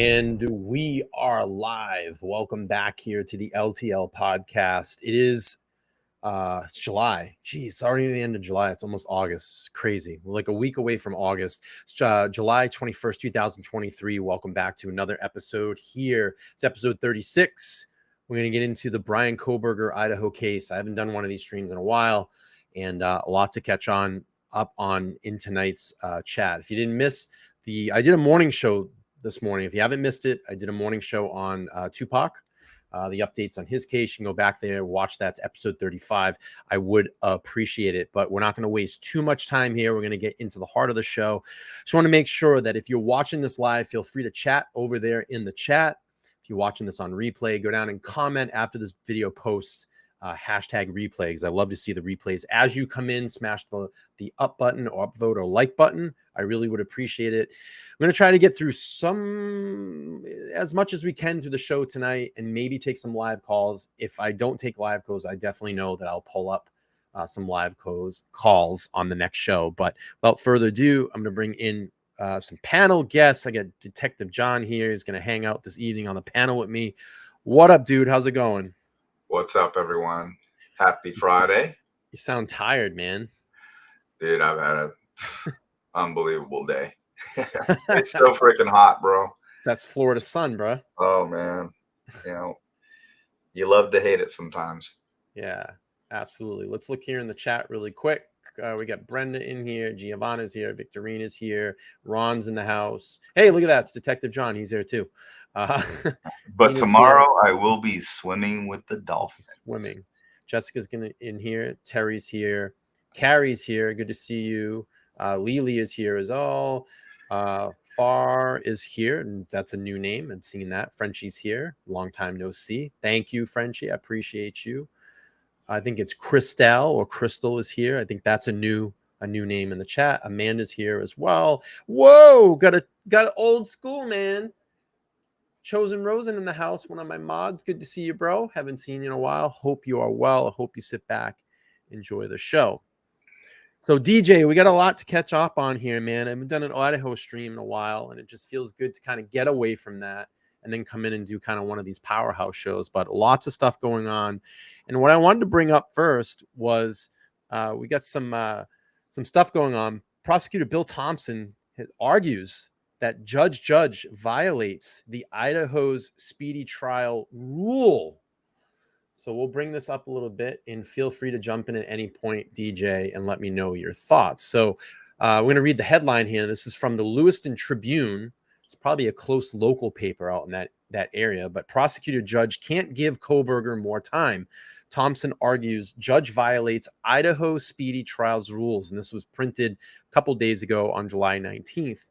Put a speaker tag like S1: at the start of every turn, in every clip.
S1: And we are live. Welcome back here to the LTL podcast. It is it's July. Geez, it's already the end of July. It's almost August. It's crazy. We're like a week away from August. It's July 21st, 2023. Welcome back to another episode here. It's episode 36. We're going to get into the Bryan Kohberger Idaho case. I haven't done one of these streams in a while, and a lot to catch up on in tonight's chat. If you didn't miss I did a morning show this morning. If you haven't missed it, I did a morning show on Tupac, the updates on his case. You can go back there, watch that. It's episode 35. I would appreciate it, but we're not going to waste too much time here. We're going to get into the heart of the show. Just want to make sure that if you're watching this live, feel free to chat over there in the chat. If you're watching this on replay, go down and comment after this video posts. Hashtag replay, because I love to see the replays as you come in. Smash the up button or upvote or like button. I really would appreciate it. I'm going to try to get through as much as we can through the show tonight, and maybe take some live calls. If I don't take live calls, I definitely know that I'll pull up some live calls on the next show. But without further ado, I'm going to bring in some panel guests. I got Detective John here. He's going to hang out this evening on the panel with me. What up, dude? How's it going?
S2: What's up, everyone? Happy Friday.
S1: You sound tired, man.
S2: Dude, I've had an unbelievable day. It's so freaking hot, bro.
S1: That's Florida sun, bro.
S2: Oh, man. You love to hate it sometimes.
S1: Yeah, absolutely. Let's look here in the chat really quick. We got Brenda in here. Giovanna's here. Victorina's here. Ron's in the house. Hey, look at that. It's Detective John. He's there, too.
S2: But tomorrow I will be swimming with the dolphins.
S1: Swimming. Jessica's in here. Terry's here. Carrie's here. Good to see you. Lily is here as well. Far is here, and that's a new name. I've seen that. Frenchie's here. Long time no see. Thank you, Frenchie. I appreciate you. I think it's Christelle or Crystal is here. I think that's a new name in the chat. Amanda's here as well. Whoa, got old school, man. Chosen Rosen in the house, one of my mods. Good to see you, bro. Haven't seen you in a while. Hope you are well. I hope you sit back, enjoy the show. So, DJ, we got a lot to catch up on here, man. I haven't done an Idaho stream in a while, and it just feels good to kind of get away from that and then come in and do kind of one of these powerhouse shows. But lots of stuff going on. And what I wanted to bring up first was we got some stuff going on. Prosecutor Bill Thompson argues that Judge violates the Idaho's speedy trial rule. So we'll bring this up a little bit, and feel free to jump in at any point, DJ, and let me know your thoughts. So we're going to read the headline here. This is from the Lewiston Tribune. It's probably a close local paper out in that area, but prosecutor judge can't give Kohberger more time. Thompson argues judge violates Idaho speedy trials rules. And this was printed a couple days ago on July 19th.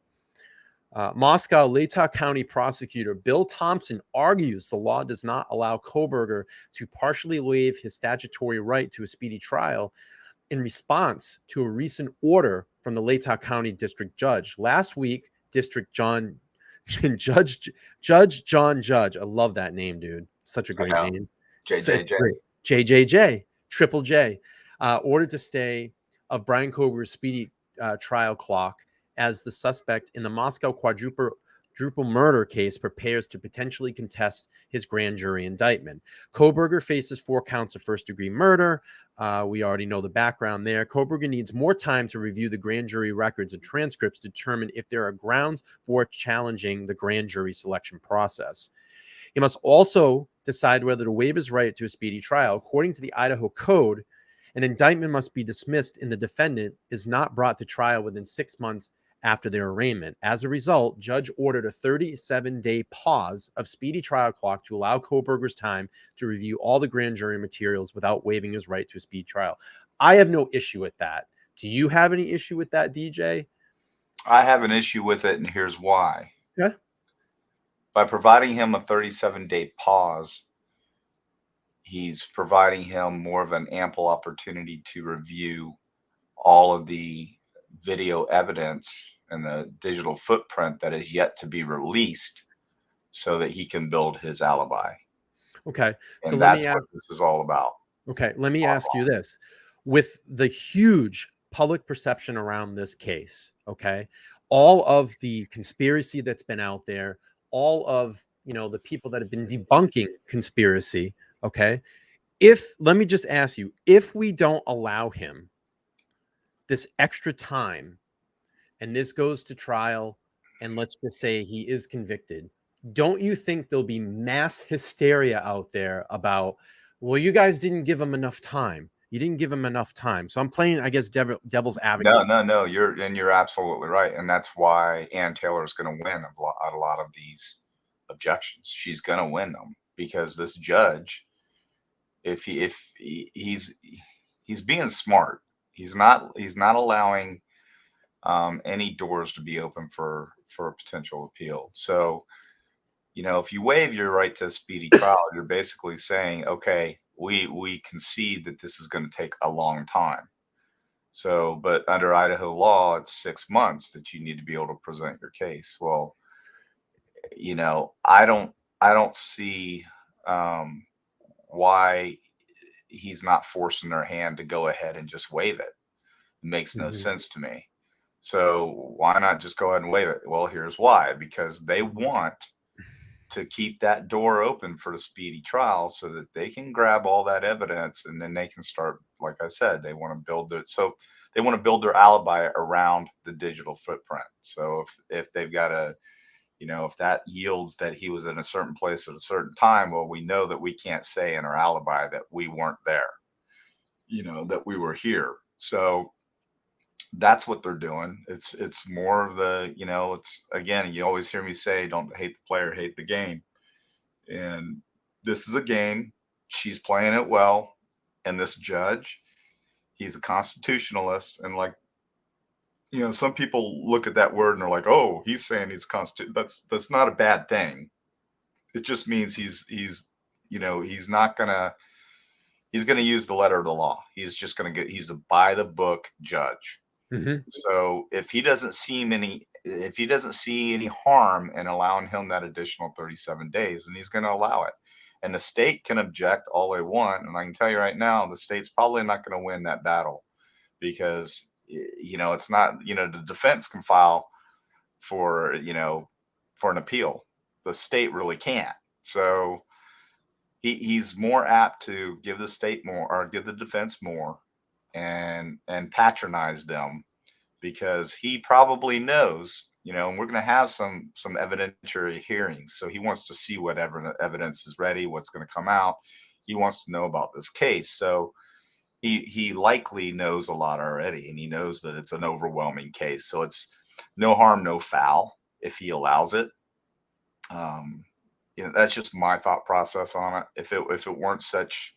S1: Moscow Latah County prosecutor Bill Thompson argues the law does not allow Kohberger to partially waive his statutory right to a speedy trial in response to a recent order from the Latah County district judge. Last week, Judge John Judge. I love that name, dude. Such a great name. JJJ, Triple J, ordered to stay of Bryan Kohberger's speedy trial clock as the suspect in the Moscow quadruple murder case prepares to potentially contest his grand jury indictment. Kohberger faces 4 counts of first-degree murder. We already know the background there. Kohberger needs more time to review the grand jury records and transcripts to determine if there are grounds for challenging the grand jury selection process. He must also decide whether to waive his right to a speedy trial. According to the Idaho Code, an indictment must be dismissed and the defendant is not brought to trial within 6 months after their arraignment. As a result, judge ordered a 37-day pause of speedy trial clock to allow Kohberger's time to review all the grand jury materials without waiving his right to a speedy trial. I have no issue with that. Do you have any issue with that, DJ?
S2: I have an issue with it, and here's why.
S1: Yeah.
S2: By providing him a 37-day pause, he's providing him more of an ample opportunity to review all of the video evidence and the digital footprint that is yet to be released so that he can build his alibi.
S1: Okay.
S2: And that's what this is all about.
S1: Okay. Let me ask you this. With the huge public perception around this case, okay, all of the conspiracy that's been out there, all of, the people that have been debunking conspiracy, okay? If, let me just ask you, if we don't allow him this extra time and this goes to trial, and let's just say he is convicted, don't you think there'll be mass hysteria out there about, well, you guys didn't give him enough time. You didn't give him enough time. So I'm playing, I guess, devil's advocate.
S2: No. You're absolutely right, and that's why Ann Taylor is going to win a lot of these objections. She's going to win them because this judge, if he's being smart, he's not allowing any doors to be open for a potential appeal. So, if you waive your right to a speedy trial, you're basically saying, okay, we concede that this is going to take a long time. So, but under Idaho law, it's 6 months that you need to be able to present your case. Well, I don't see why he's not forcing their hand to go ahead and just waive it. It makes no sense to me. So why not just go ahead and waive it? Well, here's why: because they want to keep that door open for the speedy trial so that they can grab all that evidence and then they can start, like I said, they want to build it. So they want to build their alibi around the digital footprint. So if they've got if that yields that he was in a certain place at a certain time, well, we know that we can't say in our alibi that we weren't there, that we were here. So that's what they're doing. It's more of the, it's, again, you always hear me say, don't hate the player, hate the game. And this is a game. She's playing it well. And this judge, he's a constitutionalist. And like, some people look at that word and they're like, oh, he's saying he's that's not a bad thing. It just means he's not gonna, he's gonna use the letter of the law. He's just gonna he's a by the book judge. So if he doesn't see any harm in allowing him that additional 37 days, then he's going to allow it. And the state can object all they want. And I can tell you right now, the state's probably not going to win that battle because, it's not, the defense can file for, for an appeal. The state really can't. So he's more apt to give the state more or give the defense more and patronize them, because he probably knows, and we're going to have some evidentiary hearings. So he wants to see whatever evidence is ready, what's going to come out. He wants to know about this case. So he likely knows a lot already, and he knows that it's an overwhelming case. So it's no harm, no foul if he allows it. That's just my thought process on it. If it weren't such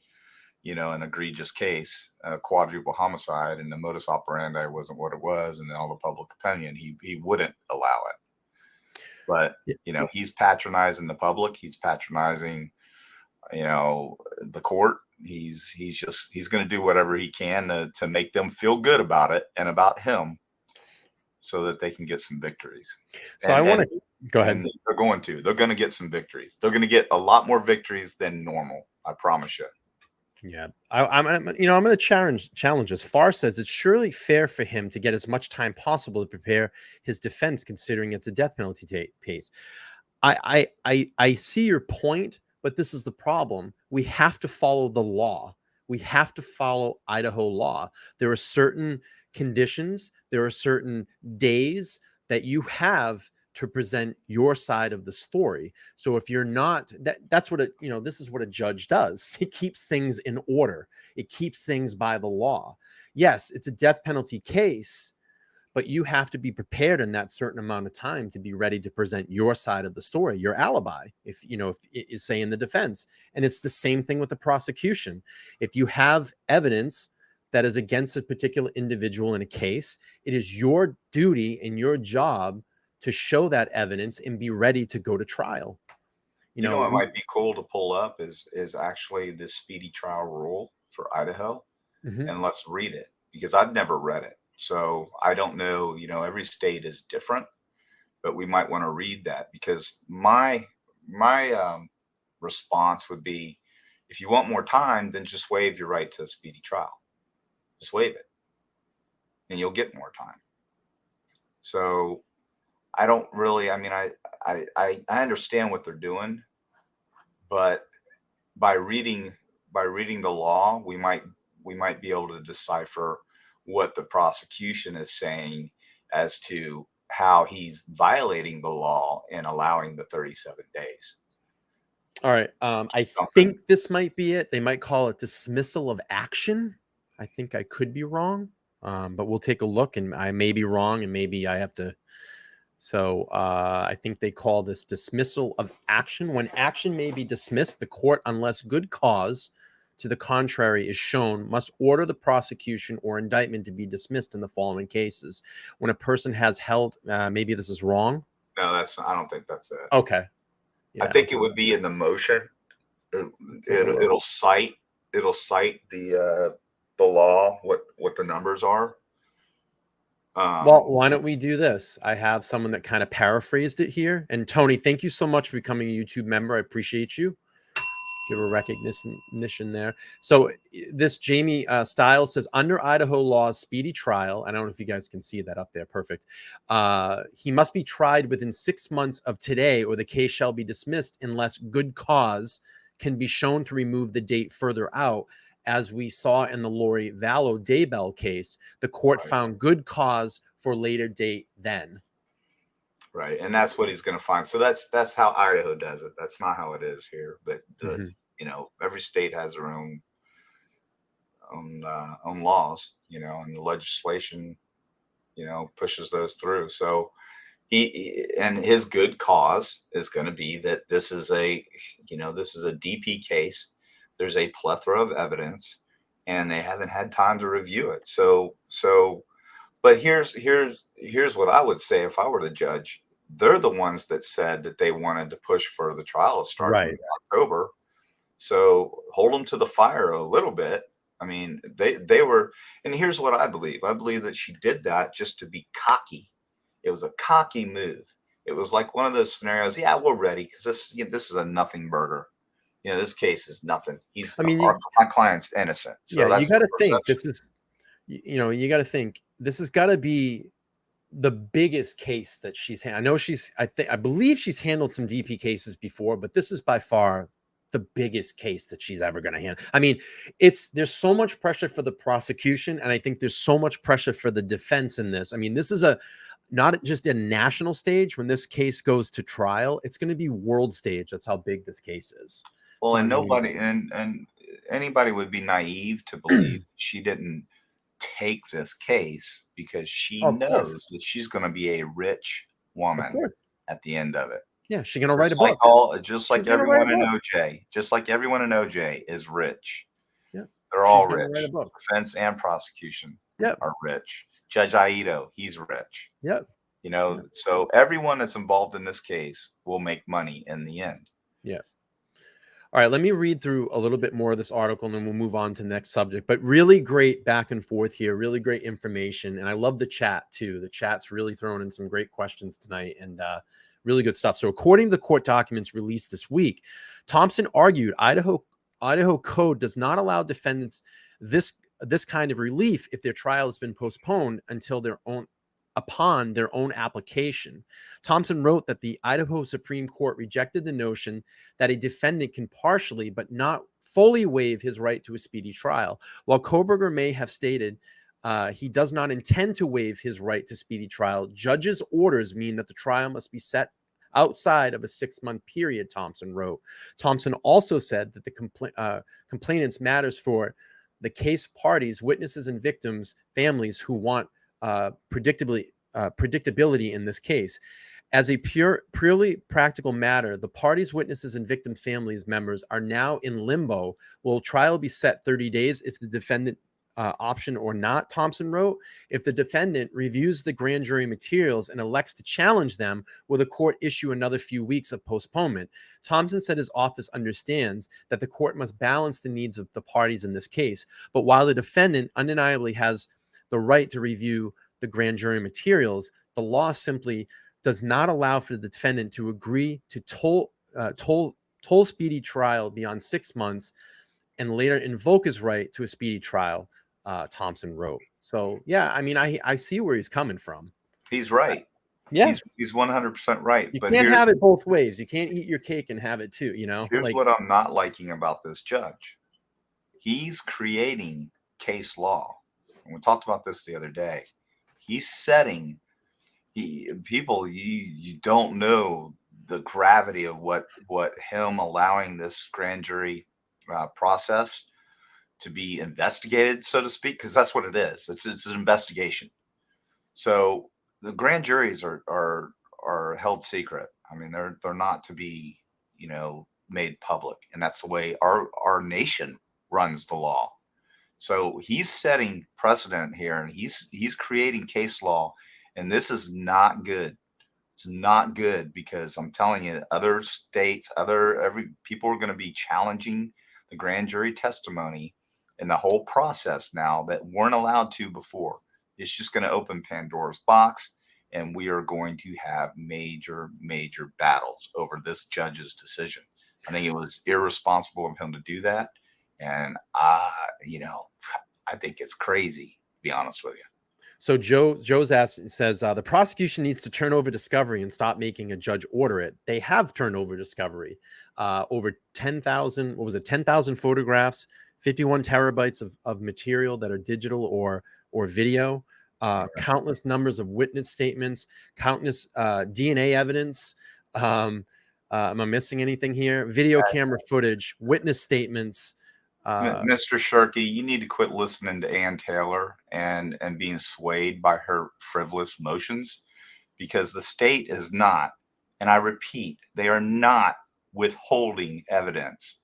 S2: an egregious case, a quadruple homicide, and the modus operandi wasn't what it was, and all the public opinion, he wouldn't allow it. But he's patronizing the public. He's patronizing, the court. He's going to do whatever he can to make them feel good about it and about him, so that they can get some victories.
S1: So I want to go ahead.
S2: And they're going to get some victories. They're going to get a lot more victories than normal. I promise you.
S1: Yeah, I'm going to challenge this. Farr says it's surely fair for him to get as much time possible to prepare his defense, considering it's a death penalty case. I see your point, but this is the problem. We have to follow the law. We have to follow Idaho law. There are certain conditions, there are certain days that you have to present your side of the story. So if you're not, that's what this is what a judge does. It keeps things in order. It keeps things by the law. Yes, it's a death penalty case, but you have to be prepared in that certain amount of time to be ready to present your side of the story, your alibi, if is say in the defense. And it's the same thing with the prosecution. If you have evidence that is against a particular individual in a case, it is your duty and your job to show that evidence and be ready to go to trial.
S2: What might be cool to pull up is actually the speedy trial rule for Idaho. And let's read it, because I've never read it. So I don't know, every state is different, but we might want to read that, because my response would be, if you want more time, then just waive your right to a speedy trial. Just waive it and you'll get more time. So I don't really. I mean, I understand what they're doing, but by reading by reading the law, we might be able to decipher what the prosecution is saying as to how he's violating the law in allowing the 37 days.
S1: All right. I
S2: Something.
S1: think this might be it. They might call it dismissal of action. I think I could be wrong, but we'll take a look, and I may be wrong, and maybe I have to. So I think they call this dismissal of action. When action may be dismissed, the court, unless good cause to the contrary is shown, must order the prosecution or indictment to be dismissed in the following cases. When a person has held, maybe this is wrong.
S2: No, I don't think that's it.
S1: Okay.
S2: I
S1: Yeah.
S2: think it would be in the motion. It'll cite the law, what the numbers are.
S1: Well, why don't we do this? I have someone that kind of paraphrased it here. And Tony, thank you so much for becoming a YouTube member. I appreciate you. Give a recognition there. So this Jamie Stiles says, under Idaho law's speedy trial, I don't know if you guys can see that up there. Perfect. He must be tried within 6 months of today, or the case shall be dismissed unless good cause can be shown to remove the date further out. As we saw in the Lori Vallow Daybell case, the court found good cause for later date then.
S2: Right, and that's what he's going to find. So that's how Idaho does it. That's not how it is here. But every state has their own laws, and the legislation, pushes those through. So and his good cause is going to be that this is a DP case. There's a plethora of evidence, and they haven't had time to review it. But here's what I would say if I were the judge. They're the ones that said that they wanted to push for the trial to start in October. So hold them to the fire a little bit. I mean, they were, and here's what I believe. I believe that she did that just to be cocky. It was a cocky move. It was like one of those scenarios. Yeah, we're ready because this is a nothing burger. This case is nothing. My client's innocent. So
S1: you got to think this is, you got to think this has got to be the biggest case that she's had. I know I believe she's handled some DP cases before, but this is by far the biggest case that she's ever going to handle. I mean, there's so much pressure for the prosecution, and I think there's so much pressure for the defense in this. I mean, this is not just a national stage. When this case goes to trial, it's going to be world stage. That's how big this case is.
S2: Well, so, and nobody and anybody would be naive to believe she didn't take this case because she knows that she's going to be a rich woman at the end of it.
S1: Yeah, she's going to write a book.
S2: Just like everyone in OJ. Just like everyone in OJ is rich.
S1: Yeah,
S2: they're all rich. Defense and prosecution are rich. Judge Idaho, he's rich.
S1: Yep.
S2: So everyone that's involved in this case will make money in the end.
S1: Yeah. All right, let me read through a little bit more of this article, and then we'll move on to the next subject. But really great back and forth here, really great information. And I love the chat, too. The chat's really throwing in some great questions tonight, and really good stuff. So according to the court documents released this week, Thompson argued Idaho code does not allow defendants this kind of relief if their trial has been postponed upon their own application. Thompson wrote that the Idaho Supreme Court rejected the notion that a defendant can partially but not fully waive his right to a speedy trial. While Kohberger may have stated he does not intend to waive his right to speedy trial, judges' orders mean that the trial must be set outside of a 6-month period, Thompson wrote. Thompson also said that the complainants matters for the case parties, witnesses, and victims' families who want predictability in this case. As a purely practical matter, the parties, witnesses, and victim families members are now in limbo. Will trial be set 30 days if the defendant option or not, Thompson wrote. If the defendant reviews the grand jury materials and elects to challenge them, will the court issue another few weeks of postponement? Thompson said his office understands that the court must balance the needs of the parties in this case. But while the defendant undeniably has the right to review the grand jury materials, the law simply does not allow for the defendant to agree to toll speedy trial beyond 6 months and later invoke his right to a speedy trial, Thompson wrote. So, yeah, I mean, I see where he's coming from.
S2: He's right.
S1: Yeah.
S2: He's 100% right.
S1: You
S2: But
S1: can't have it both ways. You can't eat your cake and have it too,
S2: here's
S1: like
S2: what I'm not liking about this judge. He's creating case law. And we talked about this the other day. He's setting people, you don't know the gravity of what him allowing this grand jury process to be investigated, so to speak, because that's what it is. It's an investigation. So the grand juries are held secret. I mean, they're not to be, made public, and that's the way our nation runs the law. So he's setting precedent here, and he's creating case law, and this is not good. It's not good because I'm telling you, other states, every people are going to be challenging the grand jury testimony and the whole process now that weren't allowed to before. It's just going to open Pandora's box, and we are going to have major, major battles over this judge's decision. I think it was irresponsible of him to do that, and I think it's crazy, to be honest with you.
S1: So Joe's says the prosecution needs to turn over discovery and stop making a judge order it. They have turned over discovery, over 10,000. What was it? 10,000 photographs, 51 terabytes of material that are digital or video. Countless numbers of witness statements, countless DNA evidence. Am I missing anything here? Video camera footage, witness statements.
S2: Mr. Shirky, you need to quit listening to Ann Taylor and being swayed by her frivolous motions, because the state is not, and I repeat, they are not withholding evidence.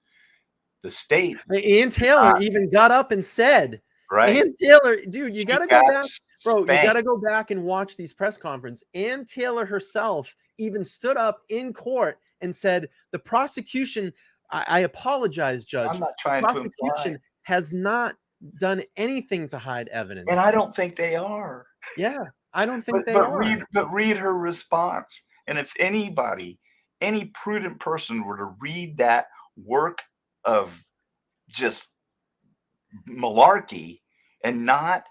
S2: The state,
S1: Ann Taylor even got up and said,
S2: right?
S1: Ann Taylor, dude, you
S2: She
S1: got to go
S2: got
S1: back, bro. You got to
S2: spanked.
S1: go back and watch these press conferences. Ann Taylor herself even stood up in court and said, the prosecution, I apologize, Judge.
S2: I'm not
S1: The
S2: trying to imply,
S1: prosecution has not done anything to hide evidence.
S2: and I don't think they are.
S1: Yeah, I don't think
S2: But
S1: they are.
S2: read her response. And if anybody, any prudent person were to read that work of just malarkey and not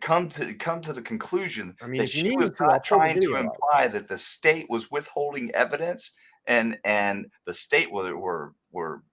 S2: come to the conclusion
S1: I mean,
S2: that
S1: if you
S2: she
S1: need me
S2: was
S1: to, I'll
S2: not
S1: pull the
S2: trying to
S1: video up.
S2: imply that the state was withholding evidence and the state were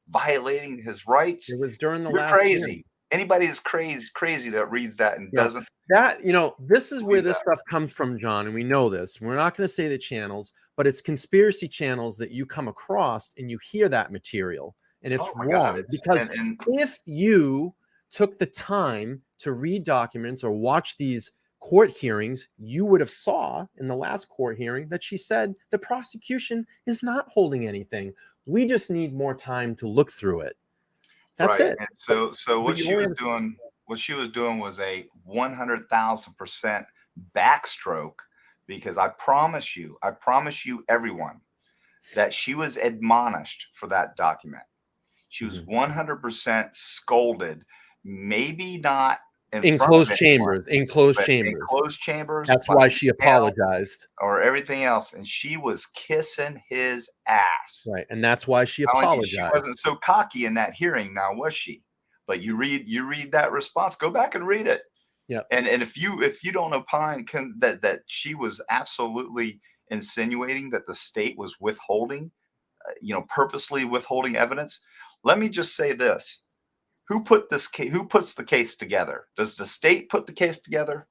S2: violating his rights.
S1: It was during the
S2: You're
S1: last hearing.
S2: crazy. Anybody is crazy that reads that and doesn't
S1: This is where
S2: believe
S1: this
S2: that.
S1: stuff comes from, John, and we know this. We're not going to say the channels, but it's conspiracy channels that you come across and you hear that material, and it's
S2: Oh my God.
S1: wrong
S2: It's
S1: because
S2: and
S1: if you took the time to read documents or watch these court hearings, you would have saw in the last court hearing that she said the prosecution is not holding anything. We just need more time to look through it. That's
S2: right.
S1: it.
S2: And
S1: But,
S2: so
S1: but you only have
S2: what she was doing was a 100,000% backstroke, because I promise you everyone that she was admonished for that document. She was 100% scolded, maybe not in
S1: in
S2: front of
S1: closed
S2: anyone,
S1: chambers, in closed
S2: but in
S1: chambers.
S2: closed chambers
S1: That's
S2: by
S1: why she
S2: email
S1: apologized.
S2: or everything else. And she was kissing his ass.
S1: Right. And that's why she
S2: Telling you, she wasn't
S1: apologized.
S2: so cocky in that hearing, now was she? But you read that response. Go back and read it.
S1: Yeah.
S2: And if you don't opine that she was absolutely insinuating that the state was withholding, purposely withholding evidence, let me just say this: who puts the case together? Does the state put the case together?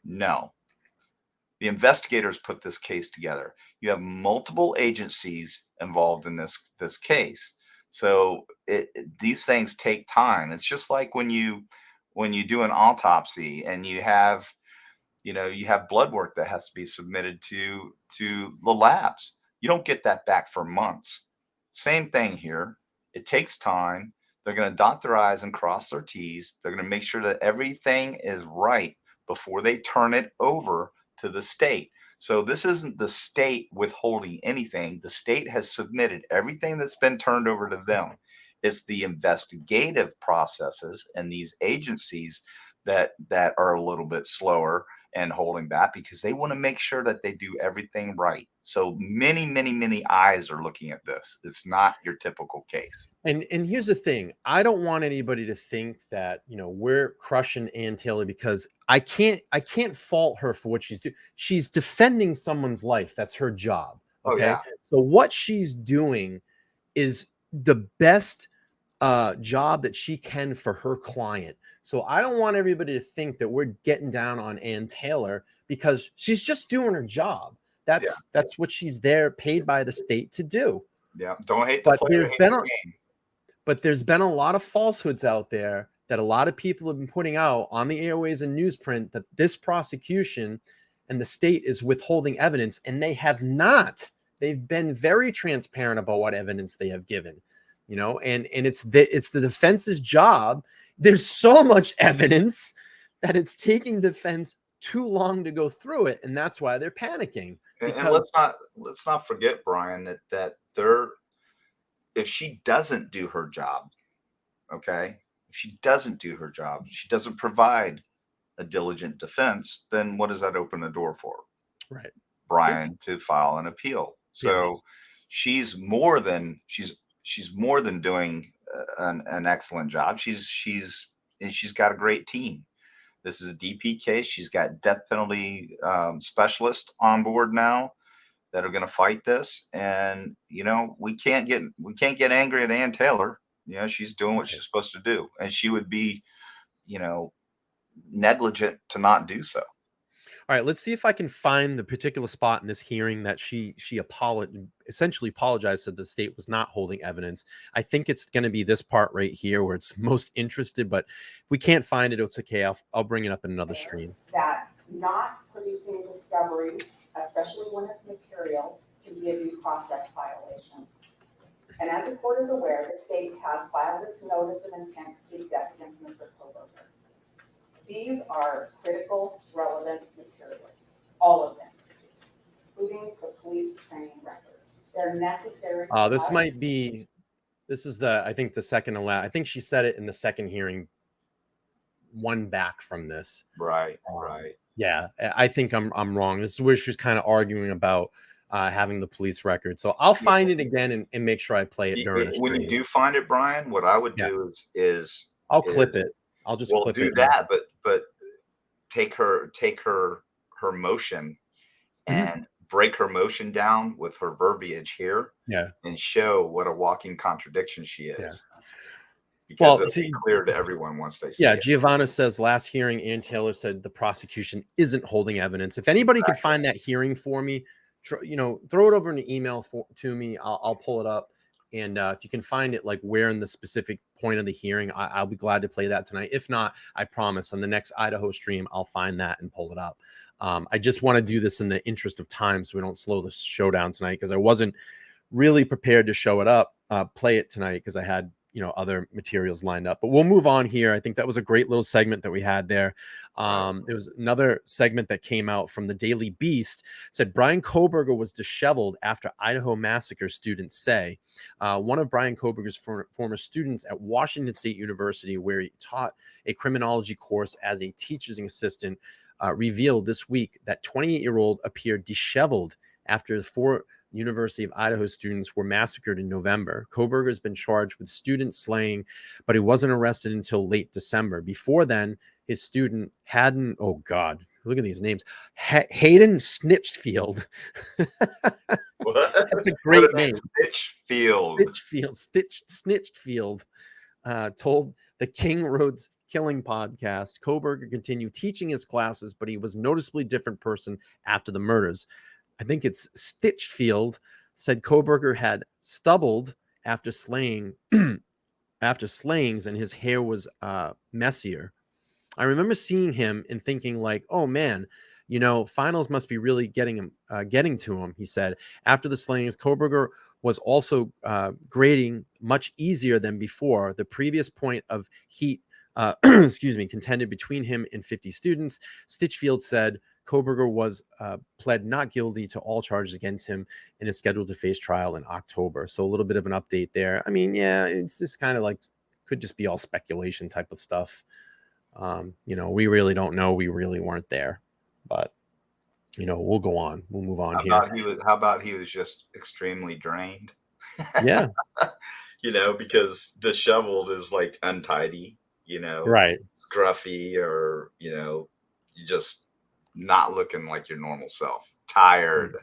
S2: No. The investigators put this case together. You have multiple agencies involved in this case, so these things take time. It's just like when you do an autopsy and you have blood work that has to be submitted to the labs. You don't get that back for months. Same thing here. It takes time. They're going to dot their I's and cross their T's. They're going to make sure that everything is right before they turn it over to the state. So this isn't the state withholding anything. The state has submitted everything that's been turned over to them. It's the investigative processes and these agencies that are a little bit slower and holding back because they want to make sure that they do everything right. So many, many, many eyes are looking at this. It's not your typical case.
S1: And here's the thing. I don't want anybody to think that, we're crushing Ann Taylor, because I can't fault her for what she's doing. She's defending someone's life. That's her job.
S2: Oh
S1: Okay.
S2: yeah.
S1: So what she's doing is the best job that she can for her client. So I don't want everybody to think that we're getting down on Ann Taylor, because she's just doing her job. That's what she's there, paid by the state to do.
S2: Yeah. Don't hate the
S1: But
S2: player,
S1: there's
S2: hate
S1: been
S2: the
S1: a,
S2: game.
S1: but there's been a lot of falsehoods out there that a lot of people have been putting out on the airways and newsprint, that this prosecution and the state is withholding evidence, and they have not. They've been very transparent about what evidence they have given, and it's the defense's job. There's so much evidence that it's taking defense too long to go through it, and that's why they're panicking.
S2: And let's not forget, Brian, that they're, if she doesn't do her job, okay, if she doesn't do her job, she doesn't provide a diligent defense, then what does that open the door for?
S1: Right.
S2: Brian to file an appeal. So she's more than doing an excellent job. She's got a great team. This is a DP case. She's got death penalty specialists on board now that are going to fight this. And we can't get angry at Ann Taylor. She's doing what she's supposed to do, and she would be, negligent to not do so.
S1: All right, let's see if I can find the particular spot in this hearing that she essentially apologized, said the state was not holding evidence. I think it's going to be this part right here where it's most interested, but if we can't find it, it's okay. I'll bring it up in another stream.
S3: That not producing discovery, especially when it's material, can be a due process violation. And as the court is aware, the state has filed its notice of intent to seek death against Mr. Kohberger. These are critical, relevant materials, all of them, including the police training records. They're necessary.
S1: This is I think the second to last. I think she said it in the second hearing, one back from this.
S2: Right, right.
S1: Yeah, I think I'm wrong. This is where she was kind of arguing about having the police record. So I'll find it again and make sure I play it during the stream.
S2: When you do find it, Brian, what I would do is
S1: I'll clip it. I'll just clip
S2: do
S1: it.
S2: that, but take her motion and break her motion down with her verbiage here, and show what a walking contradiction she is. Because it'll be clear to everyone once they see it.
S1: Giovanna says last hearing, Ann Taylor said the prosecution isn't holding evidence. If anybody can find that hearing for me, throw it over in an email to me. I'll pull it up. And if you can find it, like where in the specific point of the hearing, I'll be glad to play that tonight. If not, I promise on the next Idaho stream, I'll find that and pull it up. I just want to do this in the interest of time so we don't slow the show down tonight, because I wasn't really prepared to show it up, play it tonight, because I had other materials lined up. But we'll move on here. I think that was a great little segment that we had there. There was another segment that came out from the Daily Beast. It said Bryan Kohberger was disheveled after Idaho massacre, students say. One of Bryan Kohberger's former students at Washington State University, where he taught a criminology course as a teacher's assistant, revealed this week that 28-year-old appeared disheveled after the 4 University of Idaho students were massacred in November. Kohberger has been charged with student slaying, but he wasn't arrested until late December. Before then, his student Hayden, oh God, look at these names, Hayden Snitchfield. That's a great name. Snitchfield told the King Roads Killing podcast, Kohberger continued teaching his classes, but he was a noticeably different person after the murders. I think it's Stitchfield said Kohberger had stubbled after slayings, and his hair was messier. I remember seeing him and thinking like, oh man, finals must be really getting to him, he said. After the slayings, Kohberger was also grading much easier than before. The previous point of heat, contended between him and 50 students. Stitchfield said Kohberger was pled not guilty to all charges against him and is scheduled to face trial in October. So a little bit of an update there. I mean, yeah, it's just kind of like, could just be all speculation type of stuff. We really don't know. We really weren't there, but we'll go on. We'll move on here.
S2: How about he was just extremely drained?
S1: Yeah.
S2: Because disheveled is like untidy,
S1: Right.
S2: scruffy, or you just not looking like your normal self. Tired,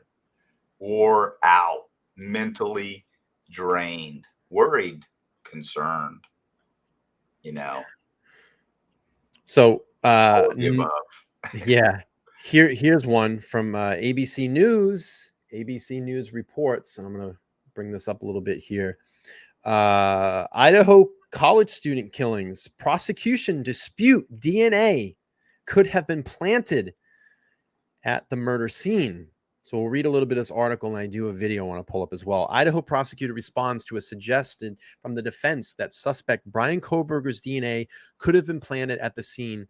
S2: wore out, mentally drained, worried, concerned.
S1: So
S2: All of the above.
S1: yeah, here's one from ABC News. ABC News reports, and I'm gonna bring this up a little bit here. Idaho college student killings. Prosecution dispute DNA could have been planted at the murder scene. So we'll read a little bit of this article, and I do a video I want to pull up as well. Idaho prosecutor responds to a suggestion from the defense that suspect Bryan Kohberger's DNA could have been planted at the scene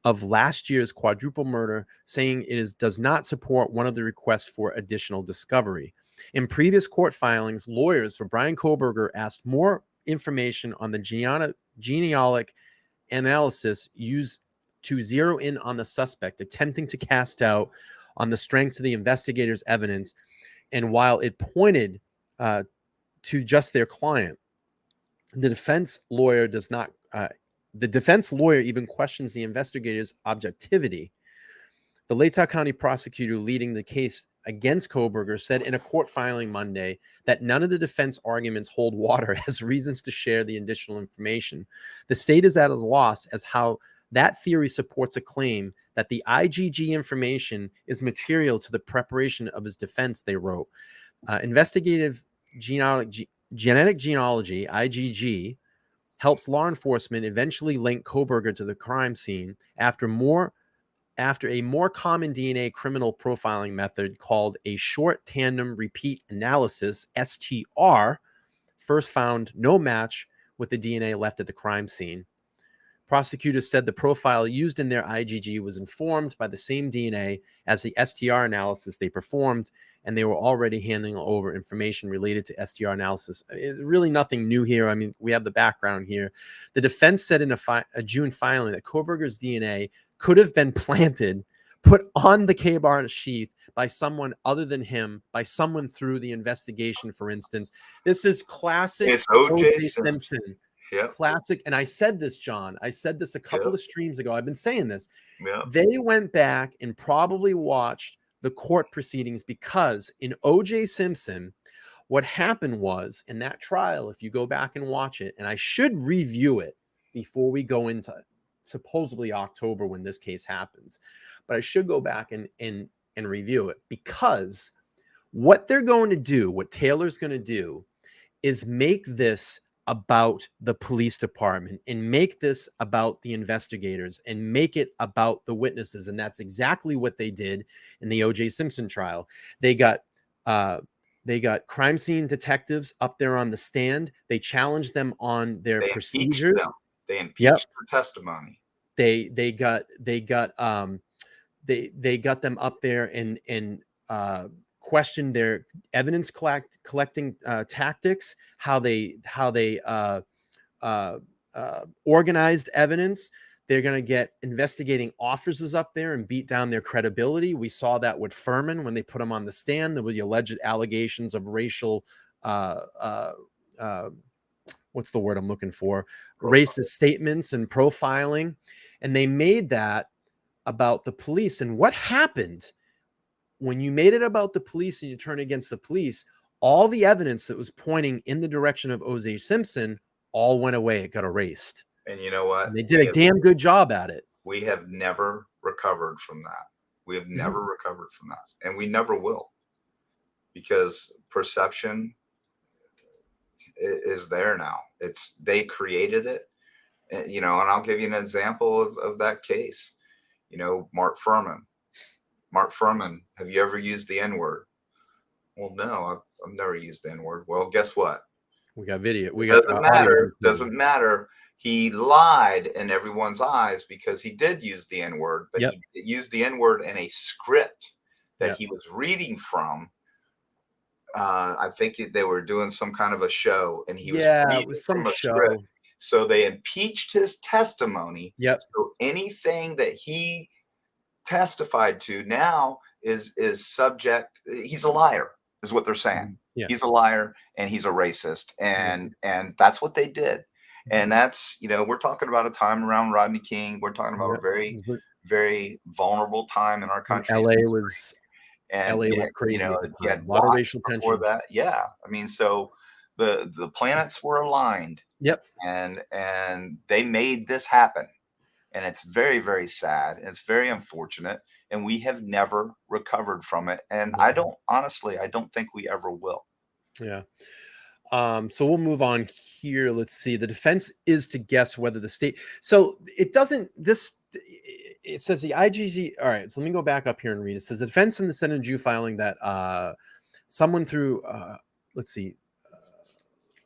S1: of last year's quadruple murder, saying does not support one of the requests for additional discovery. In previous court filings, lawyers for Bryan Kohberger asked more information on the genealogic analysis used to zero in on the suspect, attempting to cast doubt on the strength of the investigators' evidence. And while it pointed to just their client, the defense lawyer does not. The defense lawyer even questions the investigators' objectivity. The Latah County prosecutor leading the case against Kohberger said in a court filing Monday that none of the defense arguments hold water as reasons to share the additional information. The state is at a loss as how that theory supports a claim that the IgG information is material to the preparation of his defense, they wrote. Investigative genetic genealogy, IgG, helps law enforcement eventually link Kohberger to the crime scene after a more common DNA criminal profiling method called a short tandem repeat analysis, STR, first found no match with the DNA left at the crime scene. Prosecutors said the profile used in their IgG was informed by the same DNA as the STR analysis they performed, and they were already handing over information related to STR analysis. Really nothing new here. I mean, we have the background here. The defense said in a June filing that Kohberger's DNA could have been planted, put on the K-bar sheath by someone other than him, by someone through the investigation, for instance. This is classic
S2: It's O.J.
S1: Simpson.
S2: Yep.
S1: Classic. And I said this, John. I said this a couple of streams ago. I've been saying this.
S2: Yep.
S1: They went back and probably watched the court proceedings because in O.J. Simpson, what happened was in that trial, if you go back and watch it, and I should review it before we go into supposedly October when this case happens, but I should go back and review it, because what they're going to do, what Taylor's going to do, is make this about the police department and make this about the investigators and make it about the witnesses. And that's exactly what they did in the O.J. Simpson trial. They got crime scene detectives up there on the stand. They challenged them on their procedures.
S2: They impeached their testimony.
S1: They got them up there and questioned their evidence collecting tactics, how they organized evidence. They're going to get investigating officers up there and beat down their credibility. We saw that with Furman when they put him on the stand. There were the alleged allegations of racial, what's the word I'm looking for? Racist statements and profiling. And they made that about the police. And what happened when you made it about the police and you turn against the police? All the evidence that was pointing in the direction of O.J. Simpson all went away. It got erased.
S2: And you know what?
S1: And they did a damn good job at it.
S2: We have never recovered from that. We have never recovered from that. And we never will. Because perception is there now. They created it. And, and I'll give you an example of that case. Mark Furman. Mark Furman, have you ever used the N-word? Well, no, I've never used the N-word. Well, guess what?
S1: We got video.
S2: Doesn't matter. Doesn't matter. He lied in everyone's eyes because he did use the N-word, but he used the N-word in a script that he was reading from. I think they were doing some kind of a show, and he was reading from a script. So they impeached his testimony.
S1: Yep.
S2: So anything that he testified to now is subject. He's a liar, is what they're saying.
S1: Yeah.
S2: He's a liar and he's a racist, and that's what they did. And that's, we're talking about a time around Rodney King. We're talking about a very, very vulnerable time in our country.
S1: LA was
S2: and
S1: LA
S2: you,
S1: went crazy
S2: you
S1: at the
S2: you
S1: time.
S2: had
S1: A lot of
S2: Watts
S1: racial
S2: before
S1: tension.
S2: that. Yeah, I mean, so the planets were aligned.
S1: Yep.
S2: And they made this happen. And it's very, very sad. It's very unfortunate. And we have never recovered from it. And I don't think we ever will.
S1: Yeah. So we'll move on here. Let's see. The defense is to guess whether the state. So it doesn't. It says the IGG. All right. So let me go back up here and read. It says the defense in the Senate Jew filing that someone through. Let's see.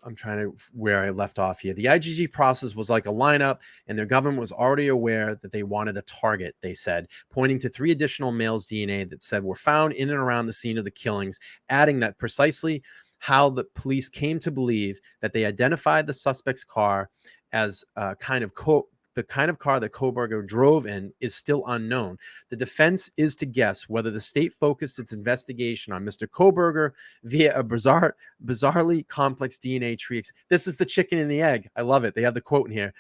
S1: I'm trying to where I left off here. The IGG process was like a lineup, and their government was already aware that they wanted a target, they said, pointing to 3 additional males' DNA that said were found in and around the scene of the killings, adding that precisely how the police came to believe that they identified the suspect's car as the kind of car that Kohberger drove in is still unknown. The defense is to guess whether the state focused its investigation on Mr. Kohberger via a bizarrely complex DNA tree. This is the chicken and the egg. I love it. They have the quote in here.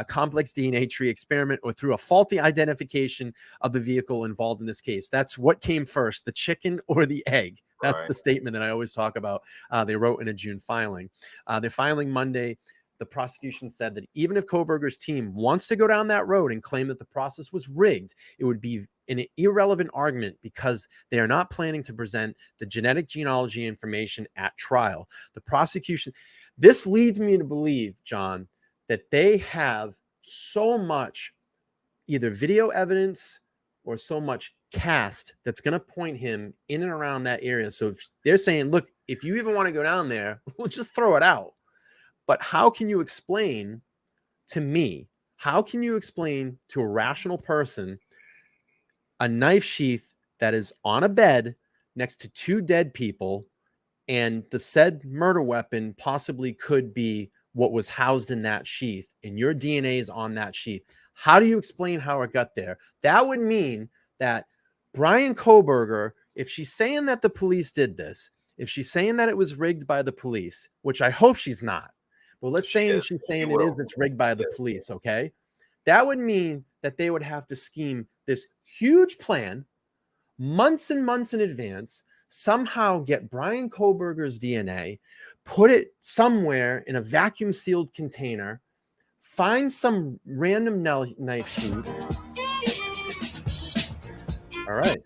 S1: Complex DNA tree experiment or through a faulty identification of the vehicle involved in this case. That's what came first, the chicken or the egg. That's the statement that I always talk about. They wrote in a June filing. They're filing Monday. The prosecution said that even if Kohberger's team wants to go down that road and claim that the process was rigged, it would be an irrelevant argument because they are not planning to present the genetic genealogy information at trial. The prosecution, this leads me to believe, John, that they have so much either video evidence or so much cast that's going to point him in and around that area. So if they're saying, look, if you even want to go down there, we'll just throw it out. But how can you explain to me, how can you explain to a rational person a knife sheath that is on a bed next to 2 dead people and the said murder weapon possibly could be what was housed in that sheath and your DNA is on that sheath? How do you explain how it got there? That would mean that Bryan Kohberger, if she's saying that the police did this, if she's saying that it was rigged by the police, which I hope she's not, well, let's say she's saying it is, it's rigged by the police, okay? That would mean that they would have to scheme this huge plan months and months in advance, somehow get Bryan Kohberger's DNA, put it somewhere in a vacuum sealed container, find some random knife sheath. All right.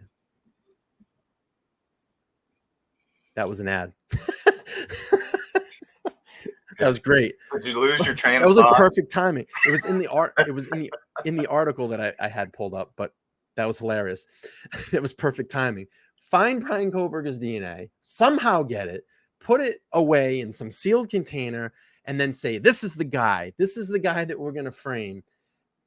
S1: That was an ad. That was great.
S2: Did you lose your train of
S1: thought? That was
S2: thought?
S1: perfect timing. It was in the art. It was in the article that I had pulled up, but that was hilarious. It was perfect timing. Find Bryan Kohberger's DNA, somehow get it, put it away in some sealed container, and then say, "This is the guy. This is the guy that we're going to frame."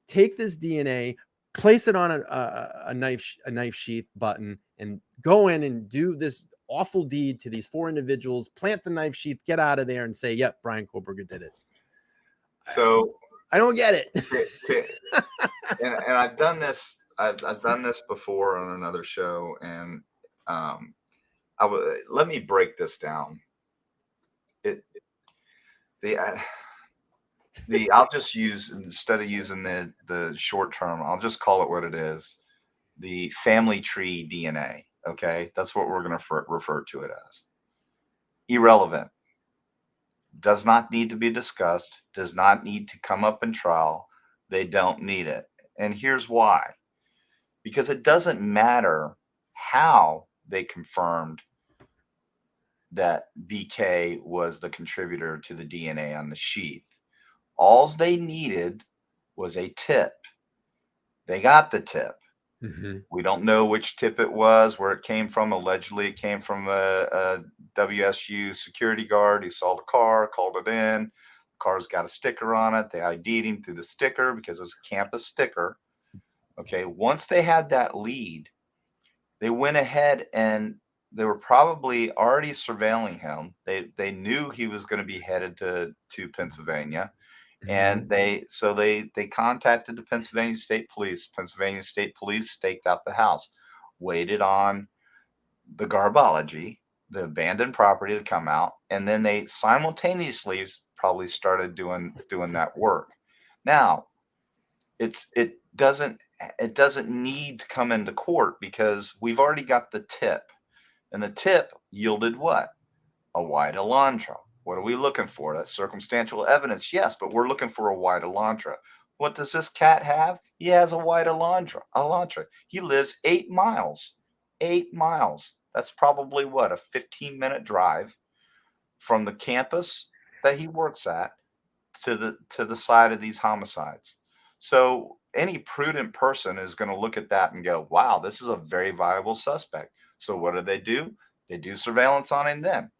S1: Take this DNA, place it on a knife sheath button, and go in and do this awful deed to these 4 individuals, plant the knife sheath, get out of there, and say, yep, Bryan Kohberger did it.
S2: So
S1: I don't get it.
S2: and I've done this. I've done this before on another show, and let me break this down. I'll just use, instead of using the short term, I'll just call it what it is. The family tree DNA. Okay, that's what we're going to refer to it as. Irrelevant. Does not need to be discussed. Does not need to come up in trial. They don't need it. And here's why. Because it doesn't matter how they confirmed that BK was the contributor to the DNA on the sheath. All they needed was a tip. They got the tip. Mm-hmm. We don't know which tip it was, where it came from. Allegedly, it came from a WSU security guard who saw the car, called it in. The car's got a sticker on it. They ID'd him through the sticker because it's a campus sticker. Okay, once they had that lead, they went ahead and they were probably already surveilling him. They knew he was going to be headed to Pennsylvania. And they contacted the Pennsylvania State Police. Pennsylvania State Police staked out the house, waited on the garbology, the abandoned property, to come out, and then they simultaneously probably started doing that work. Now, it doesn't need to come into court because we've already got the tip, and the tip yielded what? A white Elantra. What are we looking for? That's circumstantial evidence, yes, but we're looking for a white Elantra. What does this cat have? He has a white Elantra. He lives 8 miles. 8 miles. That's probably what, a 15-minute drive from the campus that he works at to the side of these homicides. So any prudent person is going to look at that and go, wow, this is a very viable suspect. So what do? They do surveillance on him then.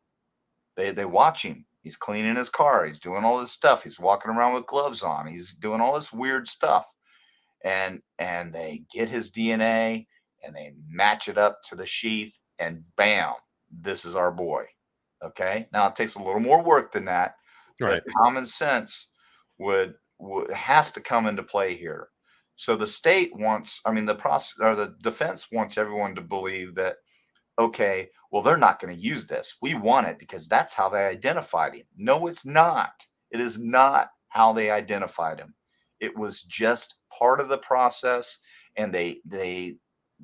S2: They watch him. He's cleaning his car. He's doing all this stuff. He's walking around with gloves on. He's doing all this weird stuff. And they get his DNA and they match it up to the sheath, and bam, this is our boy. Okay. Now it takes a little more work than that,
S1: Right.
S2: but common sense has to come into play here. So the state wants, the defense wants everyone to believe that, okay, well, they're not going to use this. We want it because that's how they identified him. No, it's not. It is not how they identified him. It was just part of the process, and they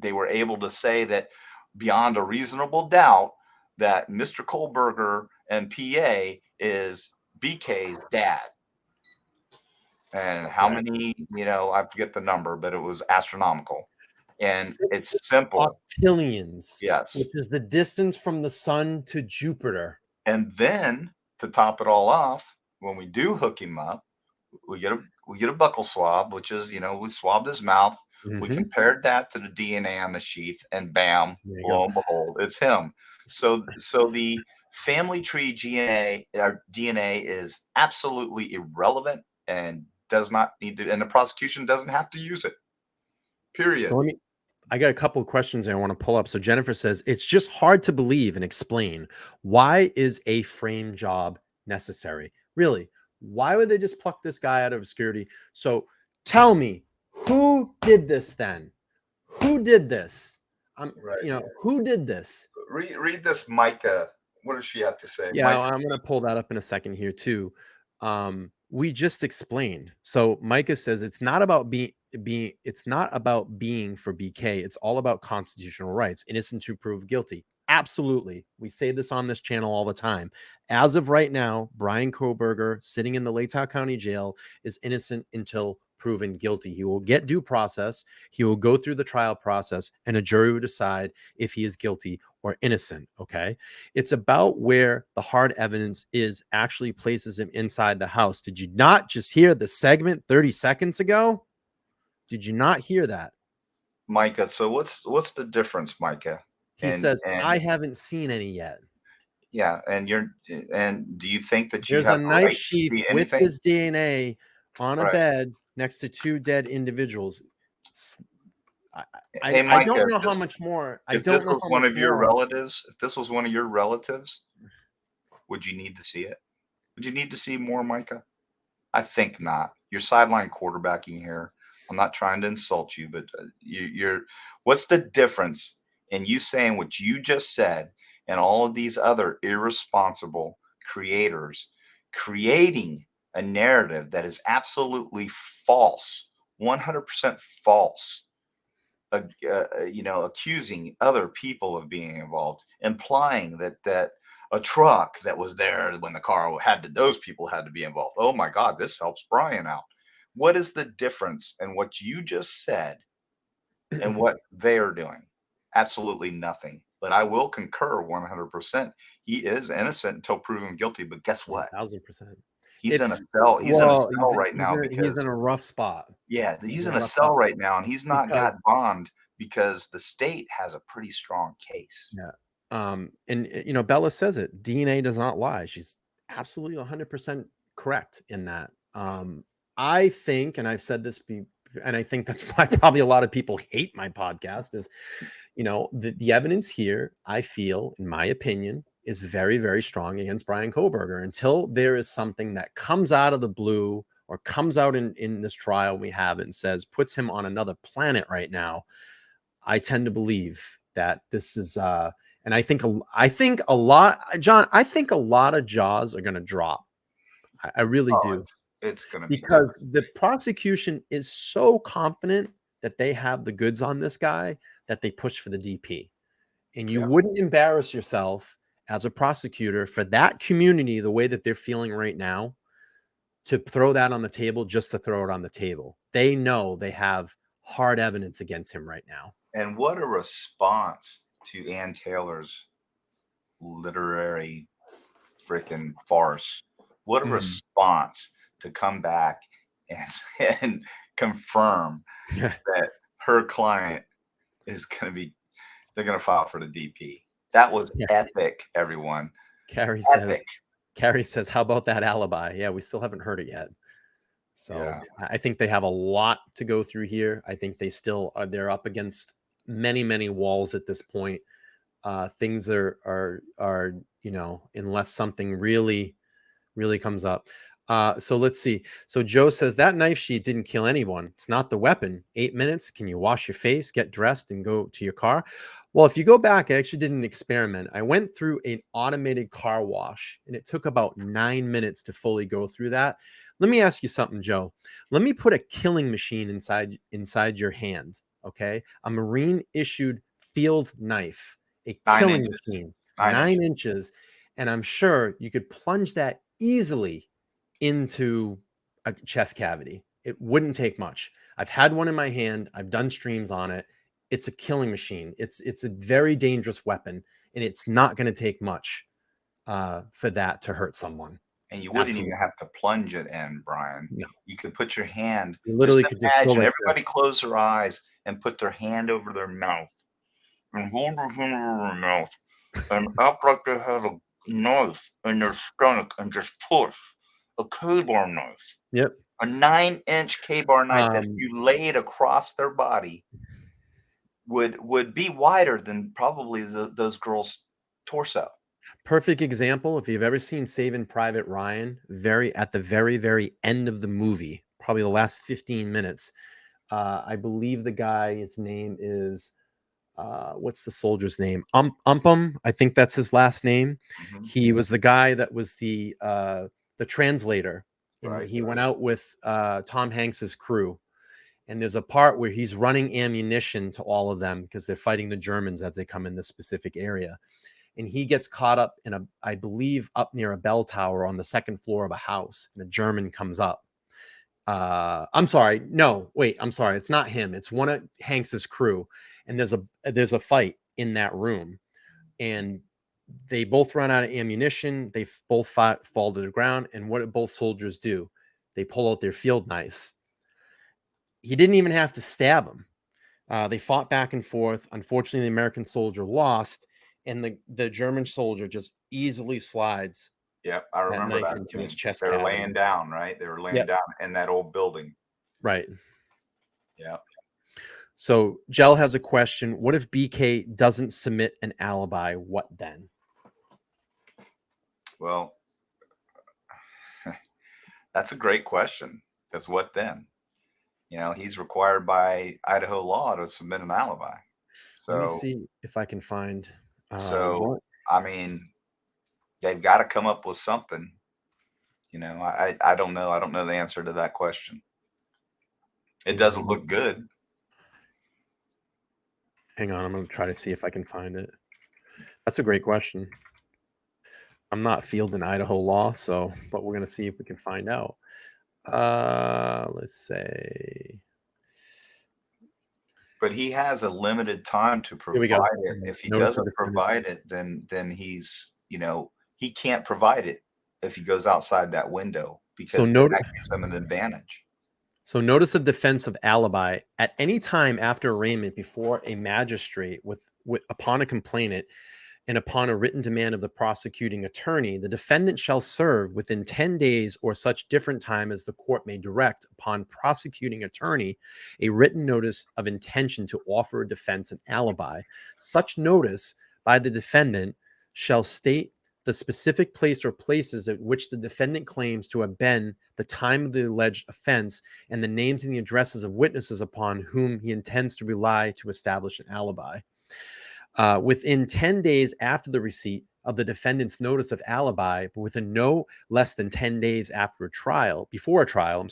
S2: were able to say that beyond a reasonable doubt that Mr. Kohberger and PA is BK's dad. And how many, I forget the number, but it was astronomical. And it's simple.
S1: Octillions.
S2: Yes.
S1: Which is the distance from the sun to Jupiter.
S2: And then to top it all off, when we do hook him up, we get a buccal swab, which is, we swabbed his mouth. Mm-hmm. We compared that to the DNA on the sheath, and bam, lo and behold, it's him. So the family tree DNA is absolutely irrelevant and does not need to, and the prosecution doesn't have to use it. Period.
S1: So I got a couple of questions I want to pull up. So Jennifer says, it's just hard to believe and explain. Why is a frame job necessary? Really? Why would they just pluck this guy out of obscurity? So tell me, who did this then? Who did this? Who did this?
S2: Read this, Micah. What does she have to say?
S1: Yeah,
S2: Micah.
S1: I'm going to pull that up in a second here too. We just explained. So Micah says it's not about being for BK. It's all about constitutional rights. Innocent to prove guilty. Absolutely. We say this on this channel all the time. As of right now, Bryan Kohberger, sitting in the Latah County Jail, is innocent until proven guilty. He will get due process. He will go through the trial process, and a jury will decide if he is guilty or innocent. Okay. It's about where the hard evidence is actually places him inside the house. Did you not just hear the segment 30 seconds ago? Did you not hear that?
S2: Micah, so what's the difference, Micah?
S1: He says, I haven't seen any yet.
S2: Yeah, and do you think that
S1: there's a knife sheath with his DNA on a bed next to two dead individuals? I don't know how much more. I don't know how much more. If this was one of your relatives,
S2: if this was one of your relatives, would you need to see it? Would you need to see more, Micah? I think not. You're sideline quarterbacking here. I'm not trying to insult you, but you're. What's the difference in you saying what you just said and all of these other irresponsible creators creating a narrative that is absolutely false, 100% false? Accusing other people of being involved, implying that a truck that was there when the car those people had to be involved. Oh my God, this helps Bryan out. What is the difference in what you just said and what they are doing? Absolutely nothing. But I will concur 100%. He is innocent until proven guilty. But guess what?
S1: 1,000%.
S2: He's in a cell. He's in a cell right now because
S1: he's in a rough spot.
S2: Yeah, he's in a cell right now, and he's not got bond because the state has a pretty strong case.
S1: Yeah. And Bella says it. DNA does not lie. She's absolutely 100% correct in that. I think, and I've said this, and I think that's why probably a lot of people hate my podcast, is, the evidence here, I feel, in my opinion, is very, very strong against Bryan Kohberger until there is something that comes out of the blue or comes out in this trial we have and says, puts him on another planet right now, I tend to believe that this is, and I think a lot, John, I think a lot of jaws are going to drop. I really do.
S2: It's going to be
S1: Because the prosecution is so confident that they have the goods on this guy that they push for the DP. And you wouldn't embarrass yourself as a prosecutor for that community the way that they're feeling right now to throw that on the table just to throw it on the table. They know they have hard evidence against him right now.
S2: And what a response to Ann Taylor's literary freaking farce. What a response to come back and confirm that her client is going to be, they're going to file for the DP. That was epic, everyone.
S1: Carrie says, how about that alibi? Yeah, we still haven't heard it yet. So I think they have a lot to go through here. I think they still are, they're up against many walls at this point. Things are, you know, unless something really comes up. So let's see. So Joe says that knife sheath didn't kill anyone. It's not the weapon. 8 minutes. Can you wash your face, get dressed, and go to your car? Well, if you go back, I actually did an experiment. I went through an automated car wash, and it took about 9 minutes to fully go through that. Let me ask you something, Joe. Let me put a killing machine inside your hand. Okay, a Marine issued field knife, a killing machine, 9 inches, and I'm sure you could plunge that easily into a chest cavity. It wouldn't take much. I've had one in my hand. I've done streams on it. It's a killing machine. It's a very dangerous weapon, and it's not going to take much for that to hurt someone.
S2: And you wouldn't even have to plunge it in, Brian.
S1: No.
S2: You could put your hand.
S1: You literally could just
S2: imagine everybody close their eyes and put their hand over their mouth and hold their hand over their mouth and act like they have a knife in their stomach and just push a K-bar knife.
S1: Yep.
S2: A 9-inch K-bar knife that if you laid across their body would be wider than probably those girls' torso.
S1: Perfect example. If you've ever seen Saving Private Ryan, at the very end of the movie, probably the last 15 minutes, I believe the guy's name is, what's the soldier's name? Umpum. I think that's his last name. He was the guy that was the translator. And he went out with Tom Hanks's crew. And there's a part where he's running ammunition to all of them because they're fighting the Germans as they come in this specific area. And he gets caught up in I believe up near a bell tower on the second floor of a house, and a German comes up. I'm sorry. No, wait, I'm sorry. It's not him. It's one of Hanks's crew. And there's a fight in that room, and they both run out of ammunition. They both fall to the ground. And what do both soldiers do? They pull out their field knives. He didn't even have to stab him. They fought back and forth. Unfortunately, the American soldier lost, and the German soldier just easily slides.
S2: Yep, I remember that
S1: into his chest.
S2: They were laying down, right? They were laying down in that old building.
S1: Right.
S2: Yeah.
S1: So Jell has a question. What if BK doesn't submit an alibi? What then?
S2: Well, that's a great question. Because what then? You know, he's required by Idaho law to submit an alibi. So
S1: let me see if I can find.
S2: I mean, they've got to come up with something. You know, I don't know. I don't know the answer to that question. It doesn't look good.
S1: Hang on, I'm going to try to see if I can find it. That's a great question. I'm not fielding Idaho law, but we're going to see if we can find out. Let's say.
S2: But he has a limited time to provide it. If he doesn't provide it, then he's, you know, he can't provide it if he goes outside that window, because that gives him an advantage.
S1: So notice of defense of alibi at any time after arraignment before a magistrate upon a complainant and upon a written demand of the prosecuting attorney, the defendant shall serve within 10 days or such different time as the court may direct upon prosecuting attorney a written notice of intention to offer a defense an alibi. Such notice by the defendant shall state the specific place or places at which the defendant claims to have been the time of the alleged offense, and the names and the addresses of witnesses upon whom he intends to rely to establish an alibi. Within 10 days after the receipt of the defendant's notice of alibi, but within no less than 10 days before a trial,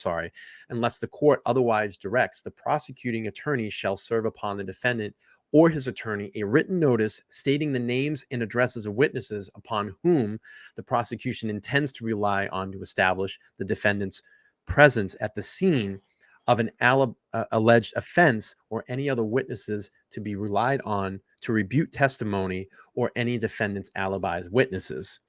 S1: unless the court otherwise directs, the prosecuting attorney shall serve upon the defendant or his attorney a written notice stating the names and addresses of witnesses upon whom the prosecution intends to rely on to establish the defendant's presence at the scene of an alleged offense, or any other witnesses to be relied on to rebut testimony or any defendant's alibi's witnesses.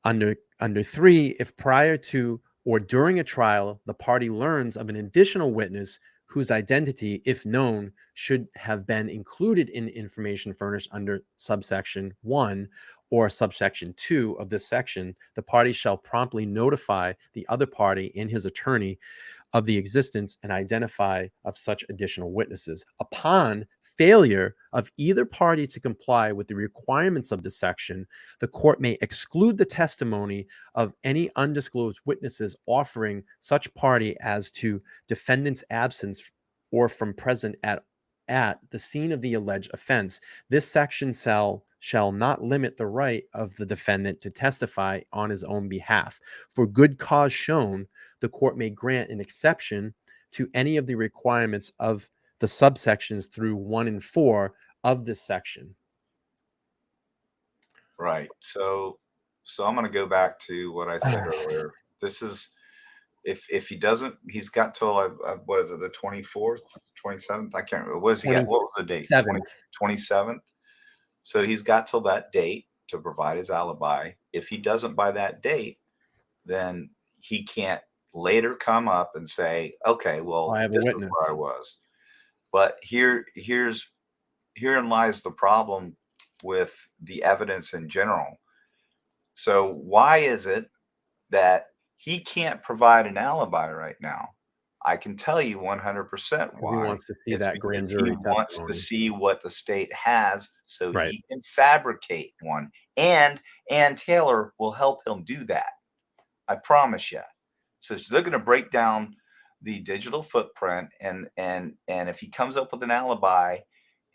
S1: Under 3, if prior to or during a trial, the party learns of an additional witness whose identity, if known, should have been included in information furnished under subsection 1 or subsection 2 of this section, the party shall promptly notify the other party and his attorney of the existence and identify of such additional witnesses. Upon failure of either party to comply with the requirements of the section, the court may exclude the testimony of any undisclosed witnesses offering such party as to defendant's absence or from present at the scene of the alleged offense. This section shall not limit the right of the defendant to testify on his own behalf. For good cause shown, the court may grant an exception to any of the requirements of the subsections through 1 and 4 of this section.
S2: Right. So I'm going to go back to what I said earlier. This is, if he doesn't, he's got till what is it, the 24th, 27th? I can't remember. What is he got? What was the date? 27th. So he's got till that date to provide his alibi. If he doesn't by that date, then he can't later come up and say, okay, well,
S1: I have
S2: this
S1: a
S2: is
S1: witness.
S2: where I was. But herein lies the problem with the evidence in general. So why is it that he can't provide an alibi right now? I can tell you 100% why.
S1: He wants to see that grand jury testimony.
S2: He wants to see what the state has so
S1: Right.
S2: he can fabricate one. And Ann Taylor will help him do that. I promise you. So they're going to break down the digital footprint, and if he comes up with an alibi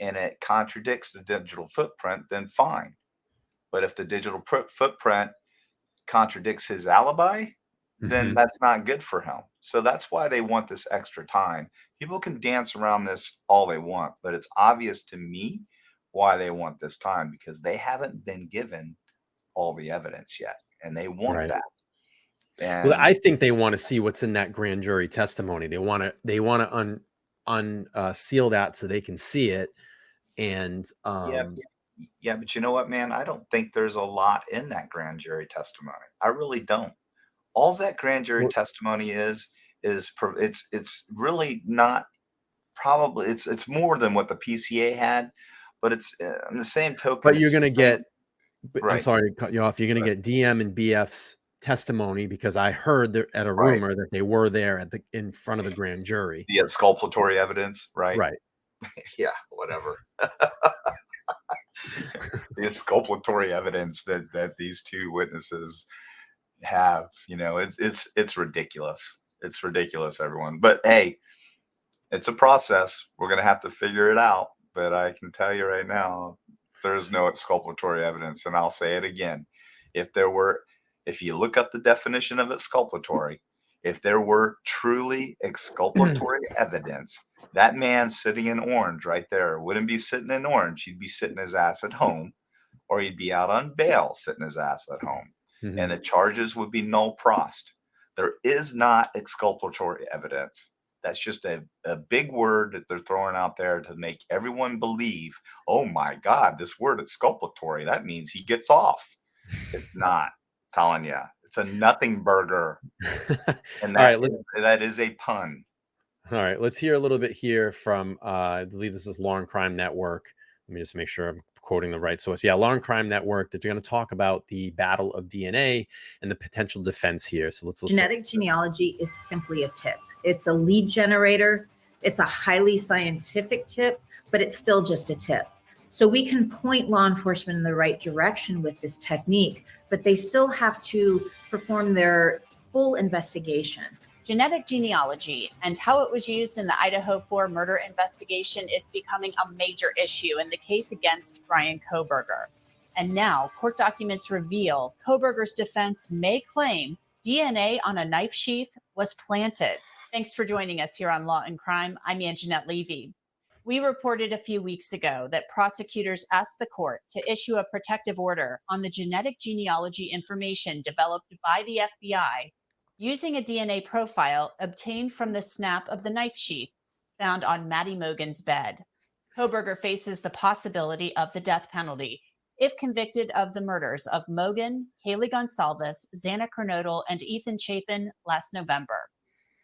S2: and it contradicts the digital footprint, then fine. But if the digital footprint contradicts his alibi, then that's not good for him. So that's why they want this extra time. People can dance around this all they want, but it's obvious to me why they want this time, because they haven't been given all the evidence yet, and they want that. And
S1: well, I think they want to see what's in that grand jury testimony. They want to unseal that so they can see it. And
S2: yeah, but you know what, man? I don't think there's a lot in that grand jury testimony. I really don't. All that grand jury testimony is it's really not, probably it's more than what the PCA had, but it's on the same token.
S1: But you're going to get,
S2: right.
S1: I'm sorry to cut you off. You're going to get DM and BF's testimony, because I heard there at a rumor that they were there in front of the grand jury.
S2: The exculpatory evidence, right?
S1: Right.
S2: Yeah, whatever. The exculpatory evidence that these two witnesses have, it's ridiculous. It's ridiculous, everyone. But hey, it's a process. We're gonna have to figure it out. But I can tell you right now, there's no exculpatory evidence. And I'll say it again. If you look up the definition of exculpatory, if there were truly exculpatory evidence, that man sitting in orange right there wouldn't be sitting in orange. He'd be sitting his ass at home, or he'd be out on bail sitting his ass at home. And the charges would be null prost. There is not exculpatory evidence. That's just a big word that they're throwing out there to make everyone believe, oh my God, this word exculpatory, that means he gets off. It's not. Telling you, it's a nothing burger. And that is a pun.
S1: All right, let's hear a little bit here from I believe this is Law and Crime Network. Let me just make sure I'm quoting the right source. Yeah, Law and Crime Network, that they're going to talk about the battle of DNA and the potential defense here. So let's listen.
S4: Genetic genealogy is simply a tip. It's a lead generator. It's a highly scientific tip, but it's still just a tip. So we can point law enforcement in the right direction with this technique, but they still have to perform their full investigation.
S5: Genetic genealogy and how it was used in the Idaho 4 murder investigation is becoming a major issue in the case against Bryan Kohberger. And now, court documents reveal Kohberger's defense may claim DNA on a knife sheath was planted. Thanks for joining us here on Law and Crime. I'm Anjanette Levy. We reported a few weeks ago that prosecutors asked the court to issue a protective order on the genetic genealogy information developed by the FBI using a DNA profile obtained from the snap of the knife sheath found on Maddie Mogen's bed. Kohberger faces the possibility of the death penalty if convicted of the murders of Mogen, Kaylee Gonsalves, Xana Kernodle, and Ethan Chapin last November.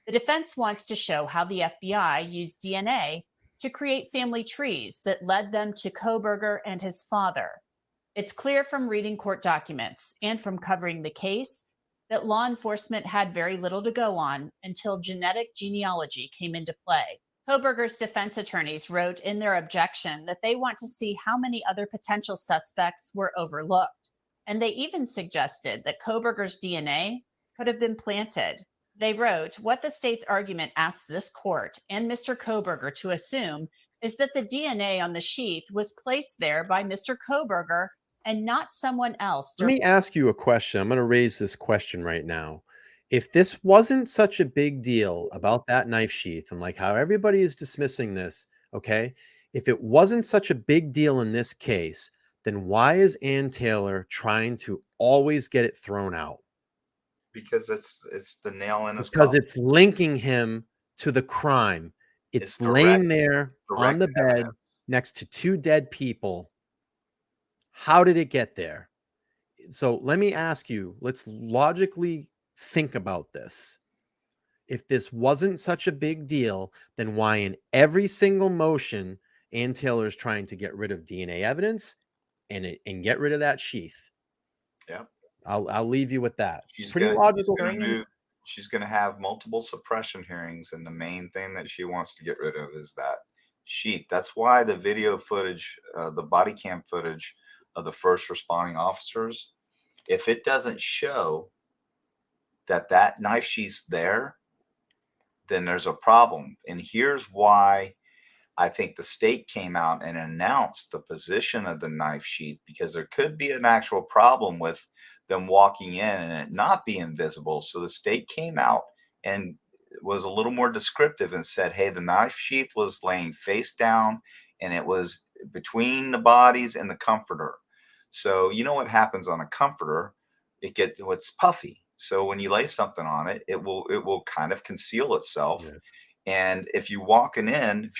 S5: The defense wants to show how the FBI used DNA to create family trees that led them to Kohberger and his father. It's clear from reading court documents and from covering the case that law enforcement had very little to go on until genetic genealogy came into play. Kohberger's defense attorneys wrote in their objection that they want to see how many other potential suspects were overlooked. And they even suggested that Kohberger's DNA could have been planted. They wrote, what the state's argument asks this court and Mr. Kohberger to assume is that the DNA on the sheath was placed there by Mr. Kohberger and not someone else.
S1: Let me ask you a question. I'm going to raise this question right now. If this wasn't such a big deal about that knife sheath and like how everybody is dismissing this, okay? If it wasn't such a big deal in this case, then why is Ann Taylor trying to always get it thrown out?
S2: Because it's the nail in his
S1: Because
S2: coffin.
S1: it's linking him to the crime. It's laying there on the bed
S2: evidence.
S1: next to two dead people. How did it get there? So let me ask you, let's logically think about this. If this wasn't such a big deal, then why in every single motion, Ann Taylor is trying to get rid of DNA evidence and get rid of that sheath?
S2: Yeah.
S1: I'll leave you with that.
S2: She's
S1: pretty
S2: gonna,
S1: logical.
S2: She's going to have multiple suppression hearings, and the main thing that she wants to get rid of is that sheath. That's why the video footage, the body cam footage of the first responding officers, if it doesn't show that knife sheath's there, then there's a problem. And here's why I think the state came out and announced the position of the knife sheath, because there could be an actual problem with them walking in and it not being visible. So the state came out and was a little more descriptive and said, hey, the knife sheath was laying face down and it was between the bodies and the comforter. So you know what happens on a comforter? It's puffy. So when you lay something on it, it will kind of conceal itself. Yeah. And if you're walking in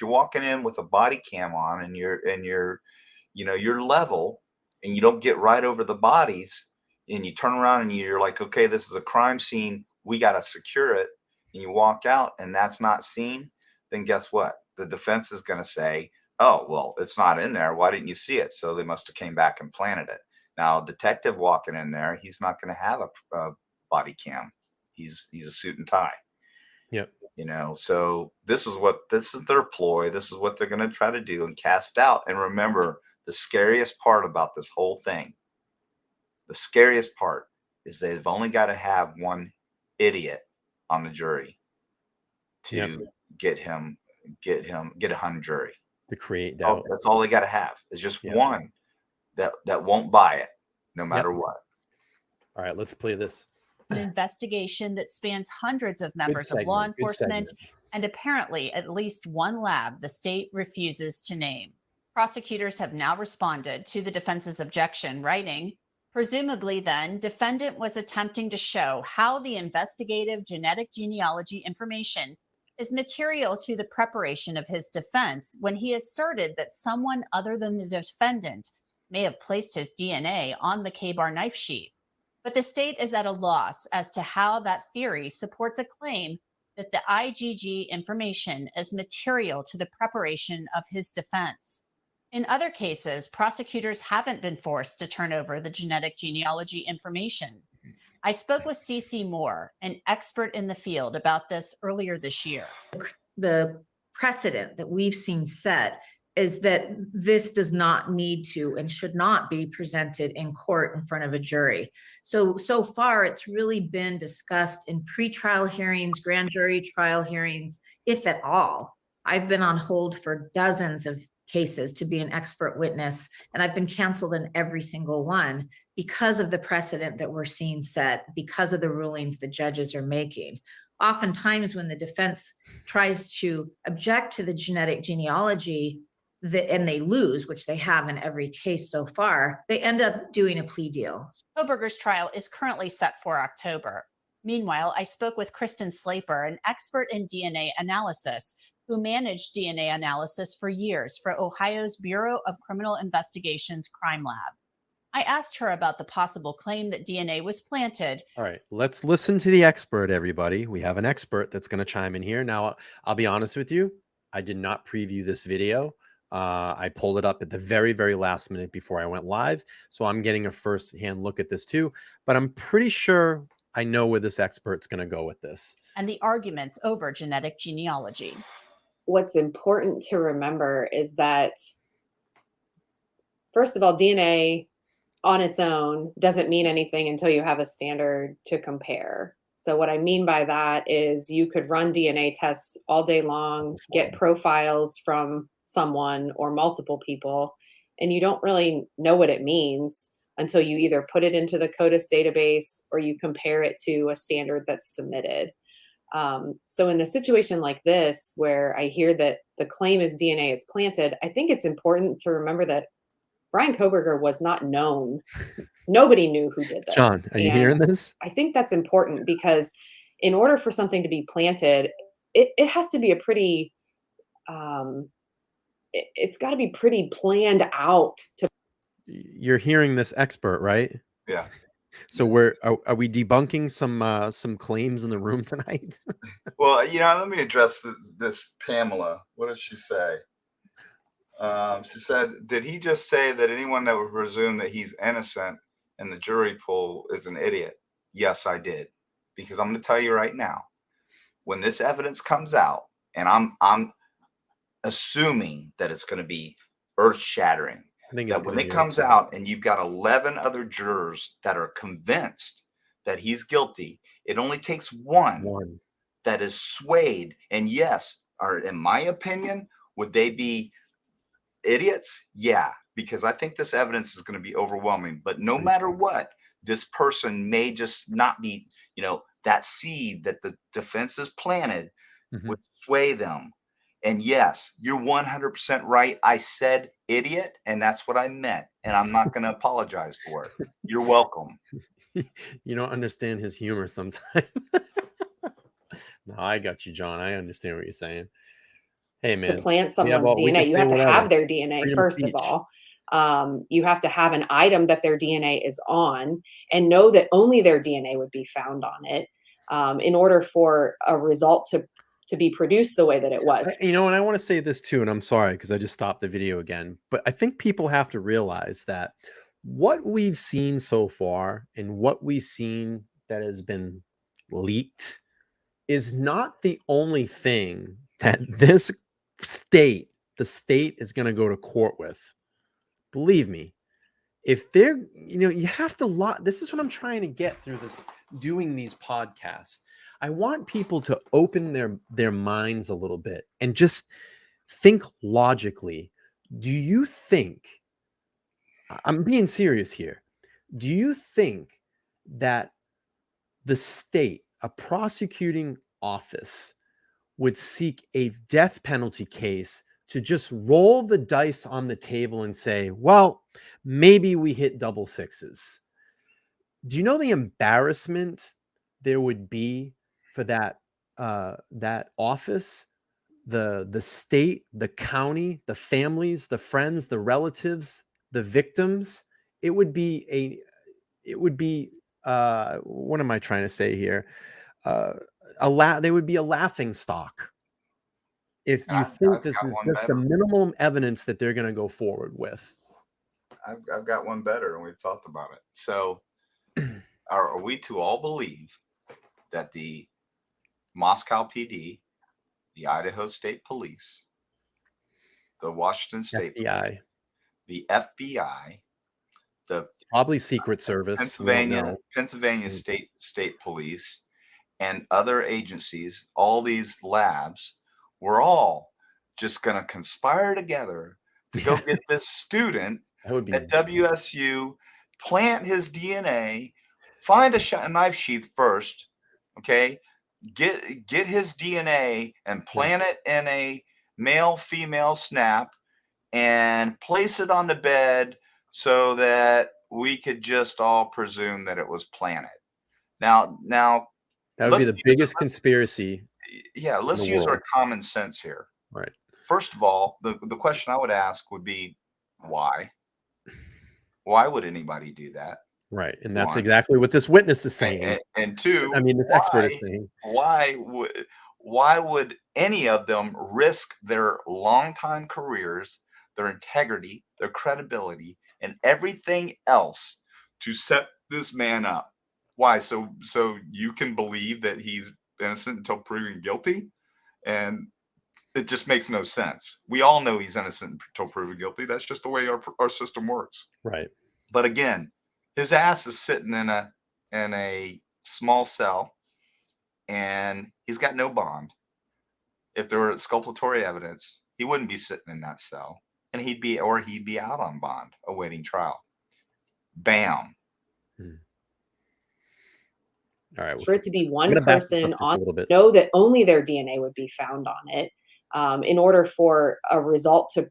S2: with a body cam on and you're level and you don't get right over the bodies and you turn around and you're like, okay, this is a crime scene, we got to secure it, and you walk out and that's not seen, then guess what? The defense is going to say, oh, well, it's not in there. Why didn't you see it? So they must have came back and planted it. Now, a detective walking in there, he's not going to have a body cam. He's a suit and tie.
S1: Yep.
S2: So this is their ploy. This is what they're going to try to do and cast out. And remember, the scariest part about this whole thing, the scariest part is they've only got to have one idiot on the jury to get a hung jury.
S1: To create doubt.
S2: That's all they got to have is just one that won't buy it no matter what. All
S1: right, let's play this.
S5: An investigation that spans hundreds of members of law enforcement and apparently at least one lab the state refuses to name. Prosecutors have now responded to the defense's objection, writing, presumably then, defendant was attempting to show how the investigative genetic genealogy information is material to the preparation of his defense when he asserted that someone other than the defendant may have placed his DNA on the K-bar knife sheath. But the state is at a loss as to how that theory supports a claim that the IGG information is material to the preparation of his defense. In other cases, prosecutors haven't been forced to turn over the genetic genealogy information. I spoke with CeCe Moore, an expert in the field, about this earlier this year.
S4: The precedent that we've seen set is that this does not need to and should not be presented in court in front of a jury. So far, it's really been discussed in pretrial hearings, grand jury trial hearings, if at all. I've been on hold for dozens of cases to be an expert witness, and I've been canceled in every single one because of the precedent that we're seeing set, because of the rulings the judges are making. Oftentimes, when the defense tries to object to the genetic genealogy, and they lose, which they have in every case so far, they end up doing a plea deal.
S5: Kohberger's trial is currently set for October. Meanwhile, I spoke with Kristen Slaper, an expert in DNA analysis, who managed DNA analysis for years for Ohio's Bureau of Criminal Investigation's Crime Lab. I asked her about the possible claim that DNA was planted.
S1: All right, let's listen to the expert, everybody. We have an expert that's going to chime in here. Now, I'll be honest with you. I did not preview this video. I pulled it up at the very, very last minute before I went live. So I'm getting a first-hand look at this too. But I'm pretty sure I know where this expert's going to go with this.
S5: And the arguments over genetic genealogy.
S6: What's important to remember is that, first of all, DNA on its own doesn't mean anything until you have a standard to compare. So what I mean by that is you could run DNA tests all day long, get profiles from someone or multiple people, and you don't really know what it means until you either put it into the CODIS database or you compare it to a standard that's submitted. So in a situation like this, where I hear that the claim is DNA is planted, I think it's important to remember that Bryan Kohberger was not known. Nobody knew who did this.
S1: John, are you hearing this?
S6: I think that's important because in order for something to be planted, it has to be a pretty, it's got to be pretty planned out.
S1: You're hearing this expert, right?
S2: Yeah.
S1: So are we debunking some claims in the room tonight?
S2: Well, let me address this Pamela. What did she say? She said, did he just say that anyone that would presume that he's innocent in the jury pool is an idiot? Yes, I did. Because I'm going to tell you right now, when this evidence comes out, and I'm assuming that it's going to be earth-shattering,
S1: I think
S2: that when it comes out and you've got 11 other jurors that are convinced that he's guilty, it only takes one that is swayed. And yes, or in my opinion, would they be idiots? Yeah, because I think this evidence is going to be overwhelming. But no matter what, this person may just not be, that seed that the defense has planted would sway them. And yes, you're 100% right. I said idiot, and that's what I meant. And I'm not going to apologize for it. You're welcome.
S1: You don't understand his humor sometimes. No, I got you, John. I understand what you're saying. Hey, man.
S6: To plant someone's DNA, you have to have their DNA, first of all. You have to have an item that their DNA is on and know that only their DNA would be found on it in order for a result to be produced the way that it was.
S1: And I want to say this too, and I'm sorry because I just stopped the video again, but I think people have to realize that what we've seen so far and what we've seen that has been leaked is not the only thing that the state is going to go to court with. Believe me, if they're, you have to this is what I'm trying to get through this, doing these podcasts. I want people to open their minds a little bit and just think logically. Do you think, I'm being serious here, do you think that the state, a prosecuting office, would seek a death penalty case to just roll the dice on the table and say, well, maybe we hit double sixes? Do you know the embarrassment there would be for that office, the state, the county, the families, the friends, the relatives, the victims? It would be what am I trying to say here? They would be a laughing stock if you think this is just the minimum evidence that they're going to go forward with.
S2: I've got one better, and we've talked about it. So are we to all believe that the Moscow PD, the Idaho State Police, the Washington State,
S1: FBI,
S2: the FBI, the
S1: probably Secret Service. We don't know.
S2: Pennsylvania
S1: Mm.
S2: State Police, and other agencies, all these labs, were all just going to conspire together to go get this student
S1: That would be
S2: at WSU, plant his DNA, find a knife sheath first, okay? Get his DNA and plant it in a male-female snap and place it on the bed so that we could just all presume that it was planted. Now
S1: that would be the biggest conspiracy.
S2: Yeah, let's
S1: the
S2: use our
S1: world.
S2: common sense here.
S1: Right.
S2: First of all, the question I would ask would be, why? Why would anybody do that?
S1: Right. And that's
S2: One.
S1: exactly what this witness is saying.
S2: And two,
S1: I mean, this expert is saying.
S2: why would any of them risk their longtime careers, their integrity, their credibility, and everything else to set this man up? Why? So you can believe that he's innocent until proven guilty? And it just makes no sense. We all know he's innocent until proven guilty. That's just the way our system works.
S1: Right.
S2: But again, his ass is sitting in a small cell, and he's got no bond. If there were exculpatory evidence, he wouldn't be sitting in that cell, and he'd be out on bond awaiting trial. Bam.
S1: All right.
S6: For it to be one person know that only their DNA would be found on it, in order for a result to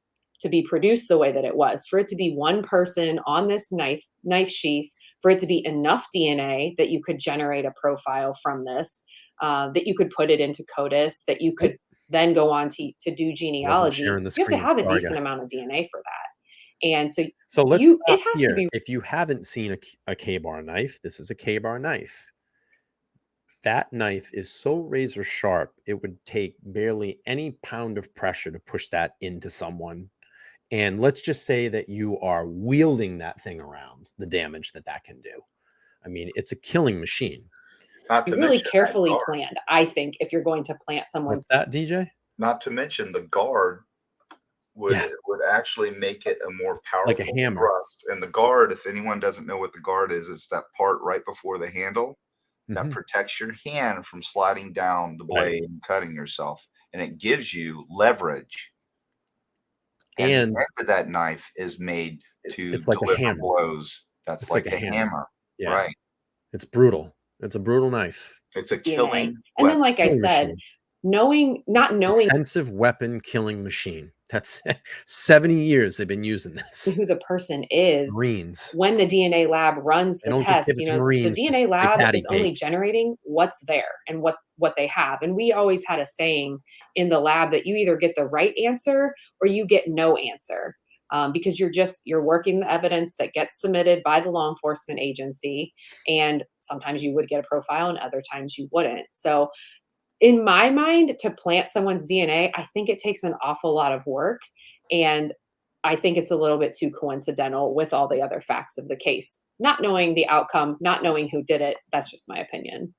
S6: be produced the way that it was, for it to be one person on this knife sheath, for it to be enough DNA that you could generate a profile from this, that you could put it into CODIS, that you could then go on to do genealogy. You have to have a decent amount of DNA for that. And so
S1: let's
S6: it has to be.
S1: If you haven't seen a K-bar knife, this is a K-bar knife. That knife is so razor sharp, it would take barely any pound of pressure to push that into someone. And let's just say that you are wielding that thing around, the damage that can do. I mean, it's a killing machine.
S6: Really carefully planned, I think, if you're going to plant someone's.
S1: What's that, DJ?
S2: Not to mention the guard would actually make it a more powerful,
S1: like a hammer.
S2: thrust. And the guard, if anyone doesn't know what the guard is, it's that part right before the handle that protects your hand from sliding down the blade and cutting yourself. And it gives you leverage. And the end of that knife is made to deliver blows. It's like a hammer.
S1: Yeah.
S2: Right.
S1: It's brutal. It's a brutal knife.
S2: It's a killing
S6: and then, like I said, not knowing
S1: offensive weapon killing machine. That's 70 years they've been using this.
S6: Who the person is.
S1: Marines.
S6: When the DNA lab runs the test, the DNA lab is only generating what's there and what they have. And we always had a saying in the lab that you either get the right answer or you get no answer. Because you're working the evidence that gets submitted by the law enforcement agency. And sometimes you would get a profile and other times you wouldn't. So in my mind, to plant someone's DNA, I think it takes an awful lot of work. And I think it's a little bit too coincidental with all the other facts of the case. Not knowing the outcome, not knowing who did it, that's just my opinion.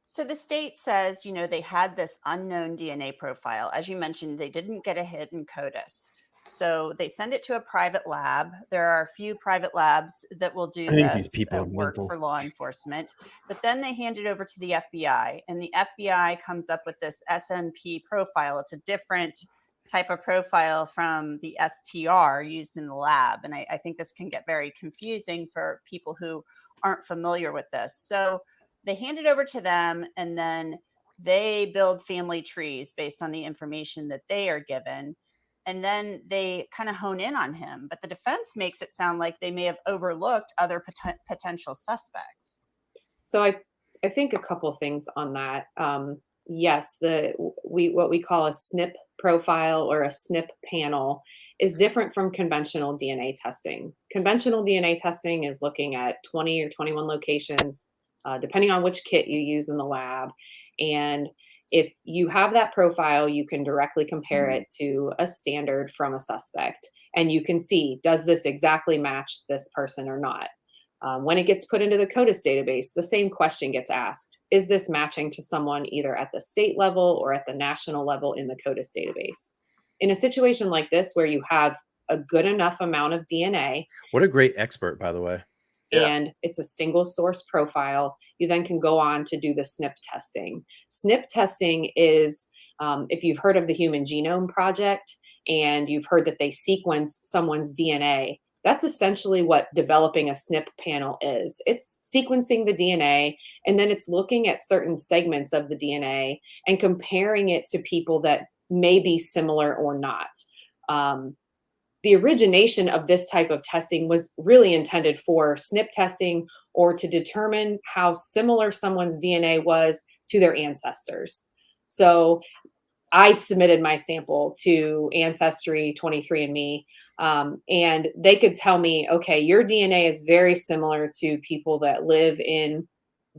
S5: So the state says, they had this unknown DNA profile. As you mentioned, they didn't get a hit in CODIS. So they send it to a private lab. There are a few private labs that will do this work for law enforcement. But then they hand it over to the FBI, and the FBI comes up with this SNP profile. It's a different type of profile from the STR used in the lab. And I think this can get very confusing for people who aren't familiar with this. So they hand it over to them, and then they build family trees based on the information that they are given. And then they kind of hone in on him. But the defense makes it sound like they may have overlooked other potential suspects.
S6: So I think a couple things on that. Yes, what we call a SNP profile or a SNP panel is different from conventional DNA testing. Conventional DNA testing is looking at 20 or 21 locations, depending on which kit you use in the lab. And if you have that profile, you can directly compare it to a standard from a suspect. And you can see, does this exactly match this person or not? When it gets put into the CODIS database, the same question gets asked. Is this matching to someone either at the state level or at the national level in the CODIS database? in a situation like this where you have a good enough amount of DNA.
S1: What a great expert, by the way.
S6: And it's a single source profile, you then can go on to do the SNP testing. SNP testing is, if you've heard of the Human Genome Project and you've heard that they sequence someone's DNA, that's essentially what developing a SNP panel is. It's sequencing the DNA, and then it's looking at certain segments of the DNA and comparing it to people that may be similar or not. The origination of this type of testing was really intended for SNP testing or to determine how similar someone's DNA was to their ancestors. So I submitted my sample to Ancestry, 23andMe, and they could tell me, okay, your DNA is very similar to people that live in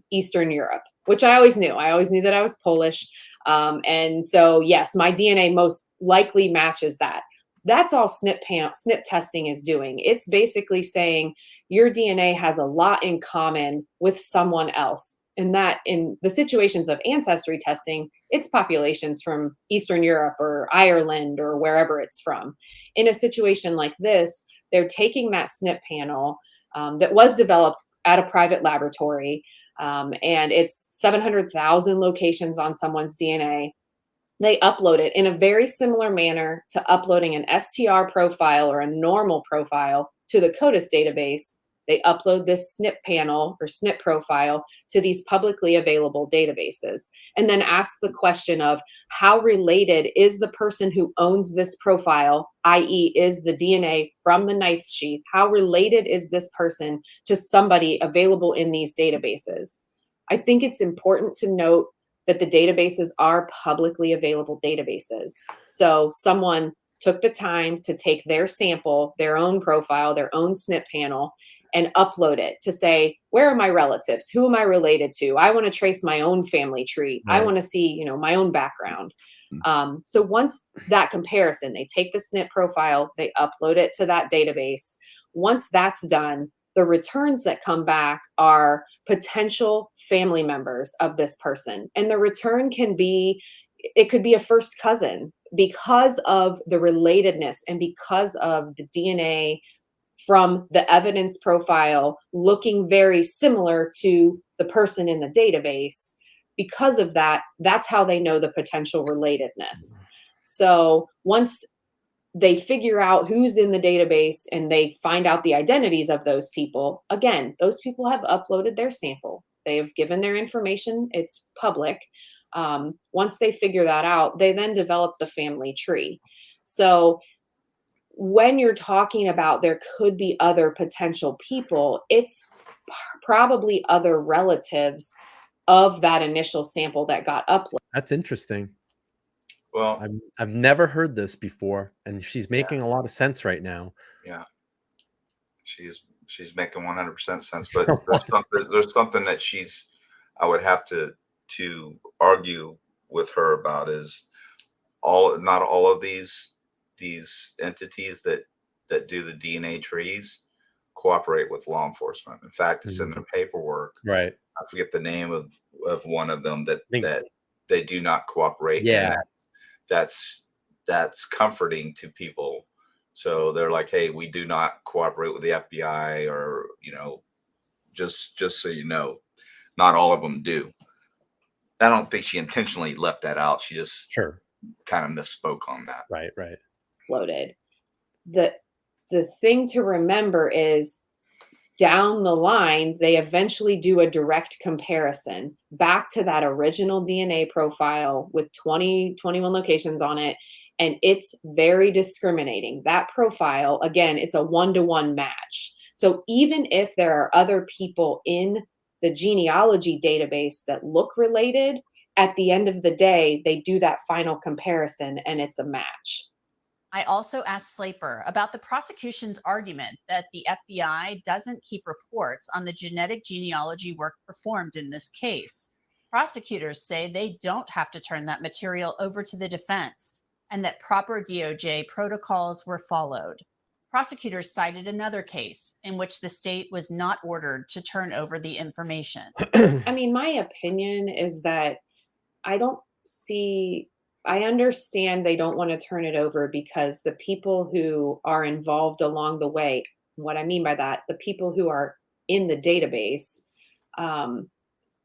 S6: Eastern Europe, which I always knew. I always knew that I was Polish. And so, yes, my DNA most likely matches that. That's all SNP testing is doing. It's basically saying your DNA has a lot in common with someone else. And that in the situations of ancestry testing, it's populations from Eastern Europe or Ireland or wherever it's from. In a situation like this, they're taking that SNP panel that was developed at a private laboratory, and it's 700,000 locations on someone's DNA. They upload it in a very similar manner to uploading an STR profile or a normal profile to the CODIS database. They upload this SNP panel or SNP profile to these publicly available databases, and then ask the question of how related is the person who owns this profile, i.e. is the DNA from the knife sheath, how related is this person to somebody available in these databases? I think it's important to note that the databases are publicly available databases. So someone took the time to take their sample, their own profile, their own SNP panel, and upload it to say, where are my relatives? Who am I related to? I want to trace my own family tree.
S1: Right.
S6: I want to see, my own background. So once that comparison, they take the SNP profile, they upload it to that database. Once that's done, the returns that come back are potential family members of this person. And the return could be a first cousin because of the relatedness and because of the DNA from the evidence profile looking very similar to the person in the database. Because of that, that's how they know the potential relatedness. So once they figure out who's in the database and they find out the identities of those people, again, those people have uploaded their sample. They have given their information. It's public. Once they figure that out, they then develop the family tree. So when you're talking about there could be other potential people, it's probably other relatives of that initial sample that got uploaded.
S1: That's interesting.
S2: Well,
S1: I've never heard this before, and she's making a lot of sense right now.
S2: yeah, she's making 100% sense. But there's something that I would have to argue with her about is not all of these entities that do the DNA trees cooperate with law enforcement. In fact, it's in their paperwork.
S1: Right.
S2: I forget the name of one of them that they do not cooperate.
S1: Yeah.
S2: And that's comforting to people. So they're like, hey, we do not cooperate with the FBI, or just so you know, not all of them do. I don't think she intentionally left that out. She just kind of misspoke on that.
S1: Right.
S6: Loaded. The thing to remember is down the line, they eventually do a direct comparison back to that original DNA profile with 21 locations on it. And it's very discriminating. That profile, again, it's a 1-to-1 match. So even if there are other people in the genealogy database that look related, at the end of the day, they do that final comparison and it's a match.
S5: I also asked Slaper about the prosecution's argument that the FBI doesn't keep reports on the genetic genealogy work performed in this case. Prosecutors say they don't have to turn that material over to the defense and that proper DOJ protocols were followed. Prosecutors cited another case in which the state was not ordered to turn over the information.
S6: I mean, my opinion is that I don't see I understand they don't want to turn it over because the people who are involved along the way, what I mean by that, the people who are in the database, um,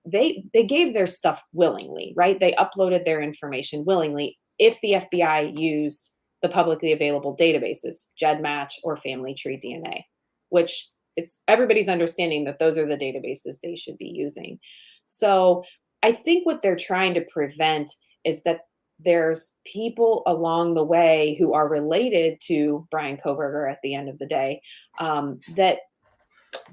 S6: they gave their stuff willingly, right? They uploaded their information willingly if the FBI used the publicly available databases, GEDmatch or Family Tree DNA, which it's everybody's understanding that those are the databases they should be using. So I think what they're trying to prevent is that there's people along the way who are related to Bryan Kohberger at the end of the day, that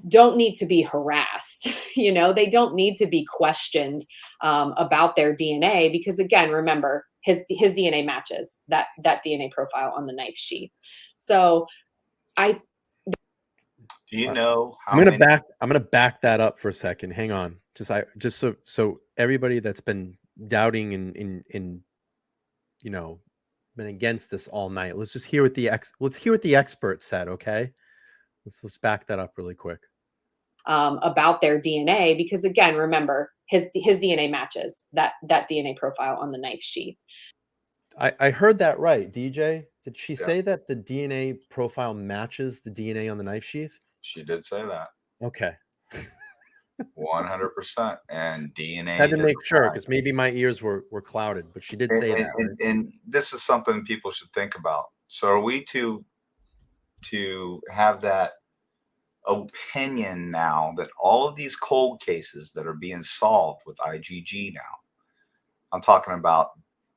S6: don't need to be harassed. You know, they don't need to be questioned about their DNA because, again, remember his DNA matches that DNA profile on the knife sheath. So I
S2: Do you know how
S1: I'm gonna
S2: many?
S1: I'm gonna back that up for a second. Hang on. Just so everybody that's been doubting and you know, been against this all night. Let's just hear what let's hear what the expert said, okay? Let's back that up really quick.
S6: About their DNA because, again, remember his DNA matches that DNA profile on the knife sheath.
S1: I heard that right, DJ. Did she
S2: Yeah.
S1: say that the DNA profile matches the DNA on the knife sheath?
S2: She did say that.
S1: Okay.
S2: 100%. And DNA
S1: Had to
S2: did
S1: make sure
S2: reply.
S1: because maybe my ears were clouded, but she did say that. Right?
S2: And this is something people should think about. So are we to have that opinion now that all of these cold cases that are being solved with IgG now, I'm talking about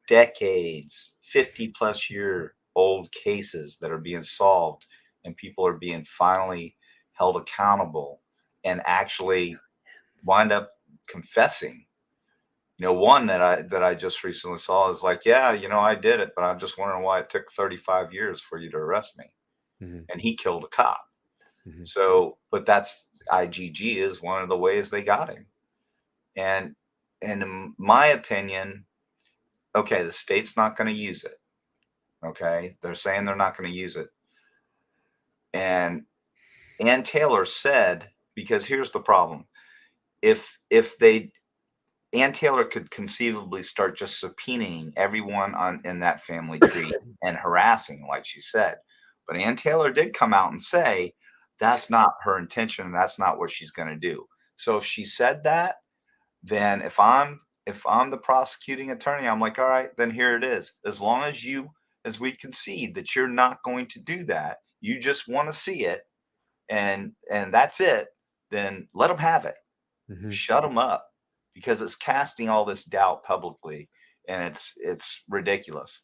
S2: decades, 50 plus year old cases that are being solved and people are being finally held accountable and actually wind up confessing. You know, one that I just recently saw is like, yeah, you know, I did it, but I'm just wondering why it took 35 years for you to arrest me.
S1: Mhm.
S2: And he killed a cop.
S1: Mhm.
S2: So, but that's IgG is one of the ways they got him. And in my opinion, okay, the state's not going to use it. Okay, they're saying they're not going to use it. And Ann Taylor said, because here's the problem: if Ann Taylor could conceivably start just subpoenaing everyone in that family tree and harassing, like she said. But Ann Taylor did come out and say that's not her intention. That's not what she's going to do. So if she said that, then if I'm the prosecuting attorney, I'm like, all right, then here it is. As long as we concede that you're not going to do that, you just want to see it, and that's it. Then let them have it.
S1: Mhm.
S2: Shut them up, because it's casting all this doubt publicly, and it's ridiculous.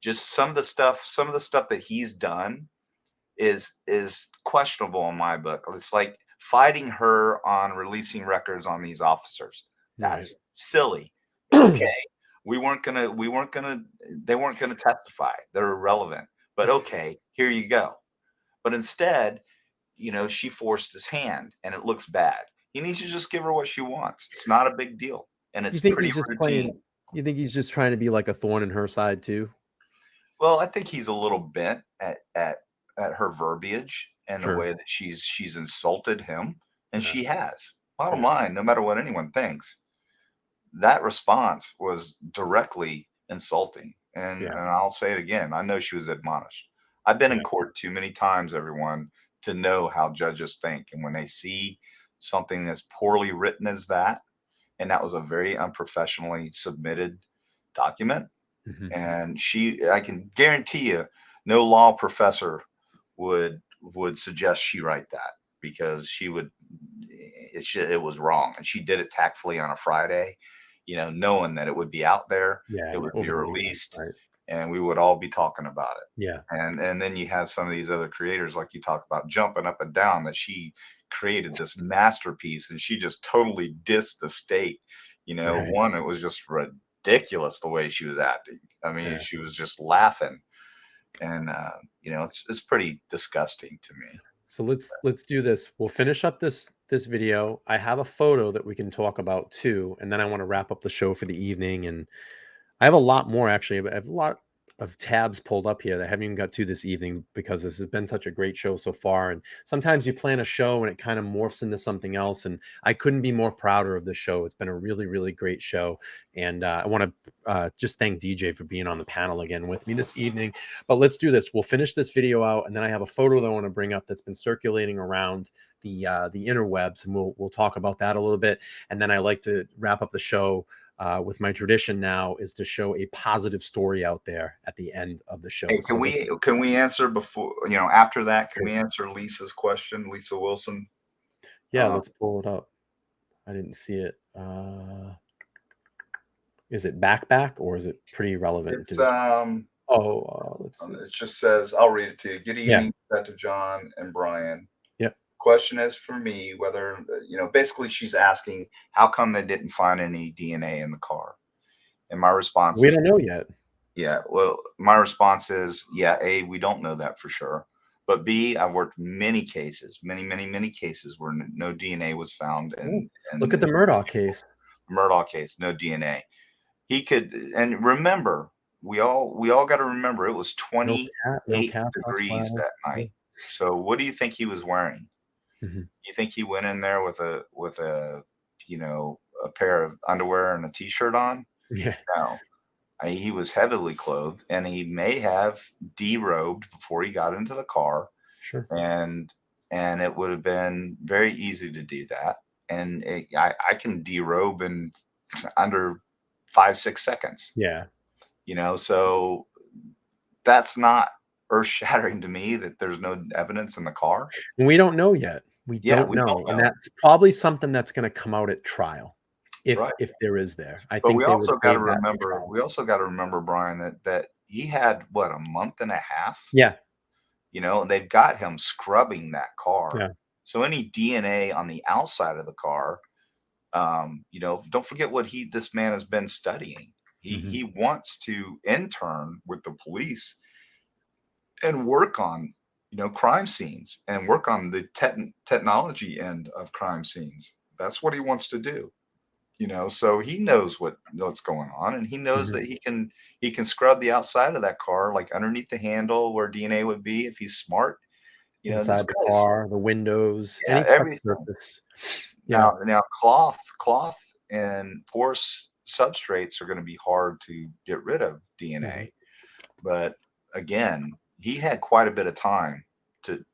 S2: Just some of the stuff that he's done is questionable in my book. It's like fighting her on releasing records on these officers. That's silly. Okay, they weren't gonna testify. They're irrelevant. But okay, here you go. But instead, you know, she forced his hand, and it looks bad. He needs to just give her what she wants. It's not a big deal, and
S1: You
S2: it's
S1: think
S2: pretty
S1: he's just
S2: routine.
S1: you think he's just trying to be like a thorn in her side too?
S2: Well, I think he's a little bent at her verbiage and the
S1: Sure.
S2: way that she's insulted him, and
S1: Yeah.
S2: she has. Bottom
S1: Yeah.
S2: line, no matter what anyone thinks, that response was directly insulting. And
S1: Yeah.
S2: I'll say it again. I know she was admonished. I've been in
S1: Yeah.
S2: court too many times, everyone, to know how judges think. And when they see something as poorly written as that, and that was a very unprofessionally submitted document,
S1: Mhm.
S2: and I can guarantee you, no law professor would suggest she write that, because it was wrong, and she did it tactfully on a Friday, you know, knowing that it would be out there,
S1: Yeah.
S2: it would
S1: Over
S2: be
S1: the weekend,
S2: released,
S1: right?
S2: and we would all be talking about it.
S1: Yeah.
S2: And then you have some of these other creators, like you talk about, jumping up and down that she created this masterpiece and she just totally dissed the state. You know,
S1: Right.
S2: one, it was just ridiculous the way she was acting. I mean,
S1: Yeah.
S2: she was just laughing, and you know, it's pretty disgusting to me.
S1: So let's do this. We'll finish up this video. I have a photo that we can talk about too, and then I want to wrap up the show for the evening. And I have a lot more actually. I have a lot. of tabs pulled up here that I haven't even got to this evening because this has been such a great show so far. And sometimes you plan a show and it kind of morphs into something else. And I couldn't be more prouder of the show. It's been a really, really great show. And I want to just thank DJ for being on the panel again with me this evening. But let's do this. We'll finish this video out, and then I have a photo that I want to bring up that's been circulating around the interwebs, and we'll talk about that a little bit. And then I like to wrap up the show with my tradition now is to show a positive story out there at the end of the show.
S2: Hey, can we answer before, after that, can we answer Lisa's question, Lisa Wilson?
S1: Yeah, let's pull it up. I didn't see it. Is it back or is it pretty relevant?
S2: It's
S1: let's see.
S2: It just says, I'll read it to you. Good evening, to John and Brian.
S1: Yep.
S2: Question is for me whether, basically she's asking how come they didn't find any DNA in the car. And my response
S1: we don't know yet.
S2: Yeah. Well, my response is, A, we don't know that for sure. But B, I've worked many cases, many cases where no DNA was found. And
S1: look at the Murdaugh case.
S2: Murdaugh case, no DNA. He could, and remember, we all got to remember it was 28 degrees that night. So what do you think he was wearing?
S1: Mm-hmm.
S2: You think he went in there with a a pair of underwear and a t-shirt on?
S1: Yeah.
S2: No. He was heavily clothed, and he may have derobed before he got into the car.
S1: Sure.
S2: And it would have been very easy to do that. And I can derobe in under 5-6 seconds.
S1: Yeah.
S2: So that's not earth-shattering to me that there's no evidence in the car.
S1: We don't know yet. We don't know. And that's probably something that's going to come out at trial. If there is there.
S2: But we also got to remember, Brian, that he had a month and a half.
S1: Yeah.
S2: And they've got him scrubbing that car.
S1: Yeah.
S2: So any DNA on the outside of the car, don't forget what this man has been studying. He wants to intern with the police and work on, crime scenes and work on the technology end of crime scenes. That's what he wants to do. So he knows what's going on, and he knows that he can scrub the outside of that car, like underneath the handle where DNA would be if he's smart.
S1: Inside the car, the windows, any surface.
S2: Yeah. Now cloth and porous substrates are going to be hard to get rid of DNA, but again, he had quite a bit of time to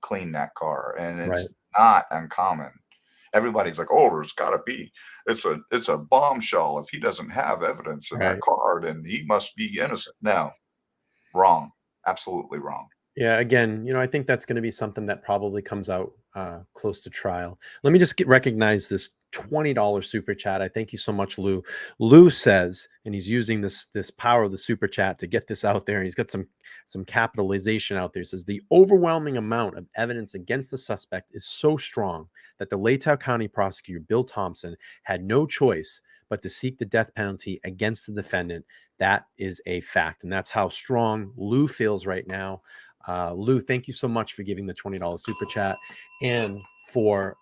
S2: clean that car, and it's not uncommon. Everybody's like, oh, there's got to be. It's a bombshell. If he doesn't have evidence in that car, then he must be innocent. No, wrong. Absolutely wrong.
S1: Yeah. Again, I think that's going to be something that probably comes out close to trial. Let me just recognize this $20 super chat. I thank you so much, Lou. Lou says, and he's using this power of the super chat to get this out there, and he's got some capitalization out there. He says the overwhelming amount of evidence against the suspect is so strong that the Latah County prosecutor Bill Thompson had no choice but to seek the death penalty against the defendant. That is a fact, and that's how strong Lou feels right now. Lou, thank you so much for giving the $20 super chat and for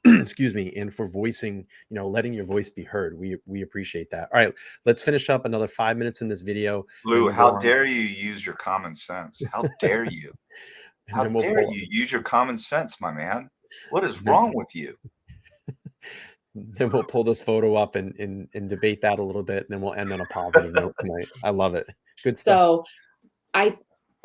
S1: excuse me, and for voicing, letting your voice be heard. We appreciate that. All right, let's finish up another 5 minutes in this video.
S2: Lou, how dare you use your common sense? How dare you? How dare you use your common sense, my man? What is wrong with you?
S1: Then we'll pull this photo up and debate that a little bit, and then we'll end on a positive note tonight. I love it. Good stuff.
S6: So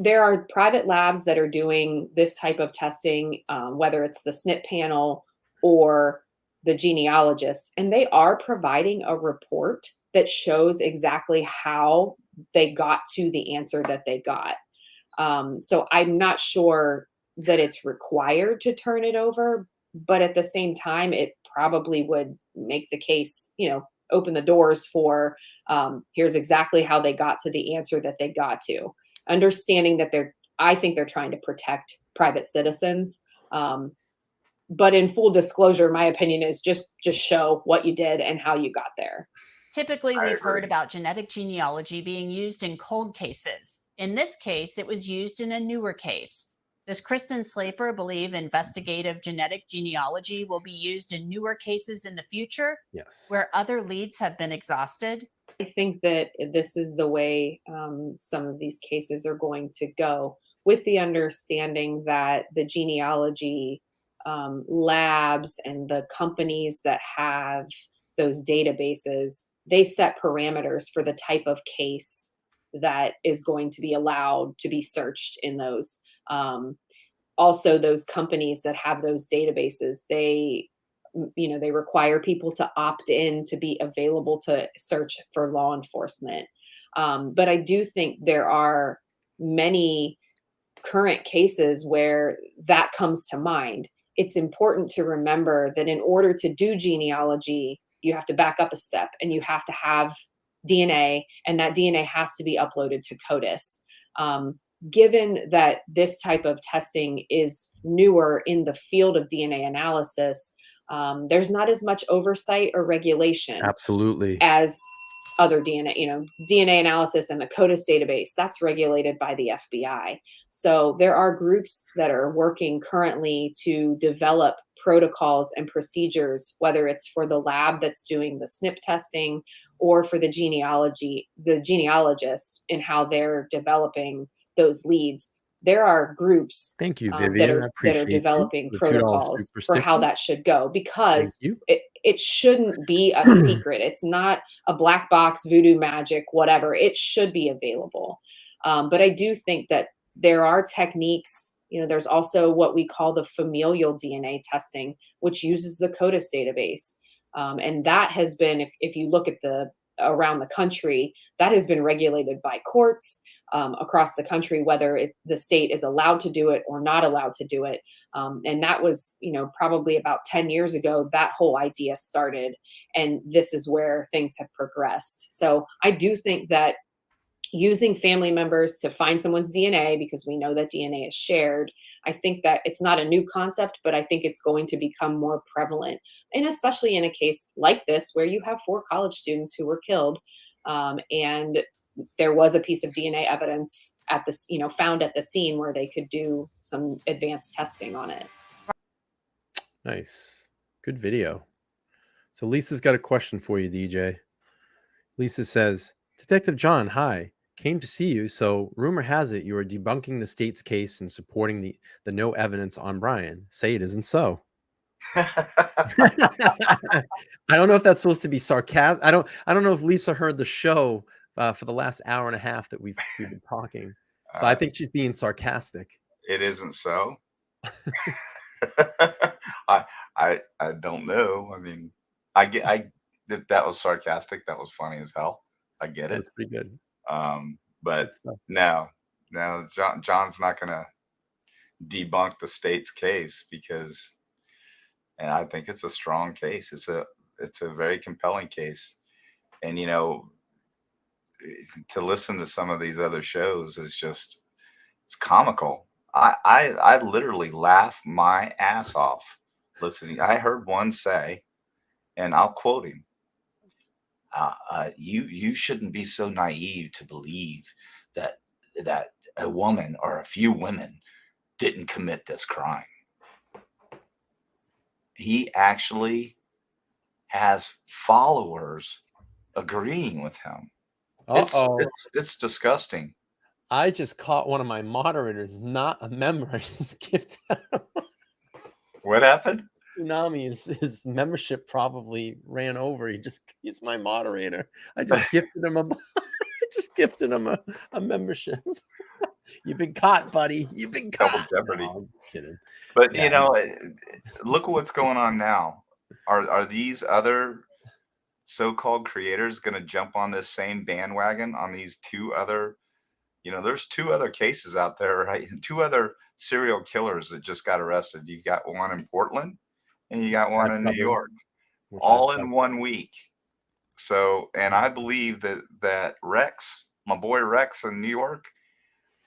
S6: there are private labs that are doing this type of testing, whether it's the SNP panel or the genealogist, and they are providing a report that shows exactly how they got to the answer that they got. So I'm not sure that it's required to turn it over, but at the same time, it probably would make the case, open the doors for here's exactly how they got to the answer that they got to. Understanding that I think they're trying to protect private citizens. But in full disclosure, my opinion is just show what you did and how you got there.
S5: Typically, we've heard about genetic genealogy being used in cold cases. In this case, it was used in a newer case. Does Kristen Slaper believe investigative genetic genealogy will be used in newer cases in the future?
S1: Yes.
S5: Where other leads have been exhausted?
S6: I think that this is the way some of these cases are going to go, with the understanding that the genealogy labs and the companies that have those databases, they set parameters for the type of case that is going to be allowed to be searched in those. Also, those companies that have those databases, they require people to opt in to be available to search for law enforcement. But I do think there are many current cases where that comes to mind. It's important to remember that in order to do genealogy, you have to back up a step and you have to have DNA, and that DNA has to be uploaded to CODIS. Given that this type of testing is newer in the field of DNA analysis, there's not as much oversight or regulation
S1: Absolutely.
S6: as other DNA analysis and the CODIS database. That's regulated by the FBI. So there are groups that are working currently to develop protocols and procedures, whether it's for the lab that's doing the SNP testing or for the genealogists in how they're developing those leads. There are groups
S1: Thank you,
S6: that
S1: Vivian. I
S6: are
S1: appreciate you.
S6: developing
S1: The $2
S6: protocols
S1: super
S6: for how
S1: sticker.
S6: that should go,
S1: Thank
S6: because
S1: you.
S6: it shouldn't be a secret. It's not a black box, voodoo magic, whatever. It should be available. But I do think that there are techniques. There's also what we call the familial DNA testing, which uses the CODIS database. And that has been, if you look at around the country, that has been regulated by courts across the country, whether the state is allowed to do it or not allowed to do it. And that was, probably about 10 years ago, that whole idea started. And this is where things have progressed. So I do think that using family members to find someone's DNA, because we know that DNA is shared, I think that it's not a new concept, but I think it's going to become more prevalent. And especially in a case like this, where you have 4 college students who were killed, and there was a piece of DNA evidence found at the scene where they could do some advanced testing on it.
S1: Nice. Good video. So Lisa's got a question for you, DJ. Lisa says, Detective John, hi. Came to see you, so rumor has it you are debunking the state's case and supporting the no evidence on Bryan. Say it isn't so. I don't know if that's supposed to be sarcastic. I don't know if Lisa heard the show for the last hour and a half that we've been talking. So I think she's being sarcastic.
S2: It isn't so. I don't know. I mean, that was sarcastic. That was funny as hell. I get it.
S1: That's pretty good.
S2: But no, John's not going to debunk the state's case, because, and I think it's a strong case. It's a very compelling case. And, to listen to some of these other shows is just, it's comical. I literally laugh my ass off listening. I heard one say, and I'll quote him, you shouldn't be so naive to believe that a woman or a few women didn't commit this crime. He actually has followers agreeing with him. It's disgusting.
S1: I just caught one of my moderators, not a member. I just gifted him.
S2: What happened?
S1: Tsunami, his membership probably ran over. He's my moderator. I just gifted him a membership. You've been caught, buddy. You've been caught.
S2: Double jeopardy.
S1: No, I'm just kidding.
S2: But look at what's going on now. Are these other so-called creators going to jump on this same bandwagon on these 2 other? There's 2 other cases out there, right? 2 other serial killers that just got arrested. You've got one in Portland and you got one in New York, all in 1 week. So, and I believe that Rex, my boy Rex in New York,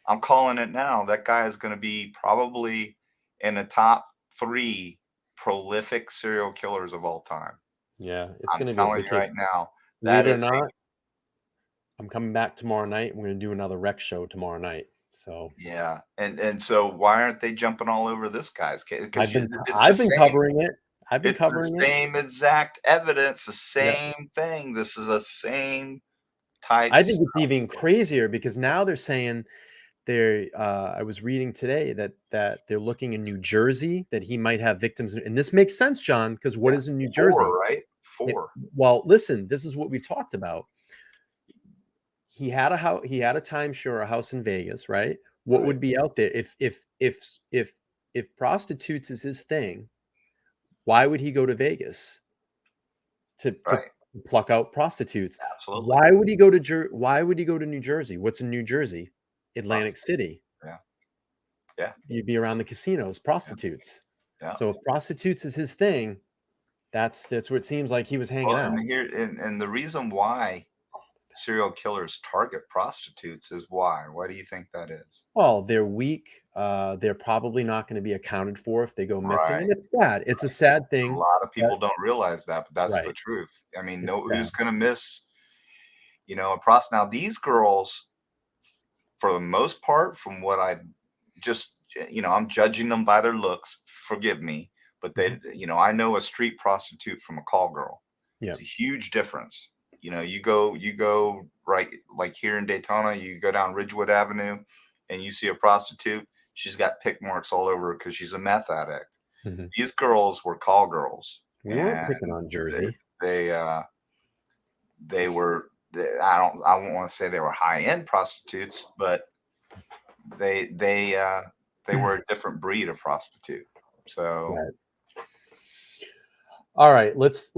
S2: I'm calling it now, that guy is going to be probably in the top 3 prolific serial killers of all time.
S1: Yeah, it's going to be.
S2: I'm telling you right now.
S1: Believe it or not, I'm coming back tomorrow night. We're going to do another Rex show tomorrow night. So
S2: yeah, and so why aren't they jumping all over this guy's case?
S1: I've been covering it.
S2: It's the same exact evidence, the same thing. This is the same types.
S1: I think it's even crazier because now they're saying I was reading today that they're looking in New Jersey that he might have victims, and this makes sense, John, because what is in New Jersey?
S2: 4, right? 4.
S1: Well, listen, this is what we've talked about. He had a house, he had a timeshare, a house in Vegas, right? What
S2: Right.
S1: would be out there if prostitutes is his thing? Why would he go to Vegas to
S2: Right.
S1: pluck out prostitutes?
S2: Absolutely.
S1: Why would he go to Why would he go to New Jersey? What's in New Jersey? Atlantic City.
S2: Yeah. Yeah.
S1: You'd be around the casinos, prostitutes.
S2: Yeah.
S1: So if prostitutes is his thing, that's where it seems like he was hanging out.
S2: And the reason why serial killers target prostitutes is why? Why do you think that is?
S1: Well, they're weak. They're probably not going to be accounted for if they go missing.
S2: Right.
S1: And it's sad. It's a sad
S2: A
S1: thing.
S2: lot of people don't realize that, but that's the
S1: Right.
S2: truth. I mean,
S1: It's
S2: who's
S1: sad.
S2: going to miss, a now these girls, for the most part, from what I just, I'm judging them by their looks. Forgive me, but they, I know a street prostitute from a call girl.
S1: Yeah.
S2: It's a huge difference. You go right, like here in Daytona, you go down Ridgewood Avenue and you see a prostitute. She's got pick marks all over because she's a meth addict.
S1: Mhm.
S2: These girls were call girls.
S1: We weren't
S2: and
S1: picking on Jersey.
S2: They were, I won't want to say they were high end prostitutes, but they were a different breed of prostitute. So,
S1: Right. All right, let's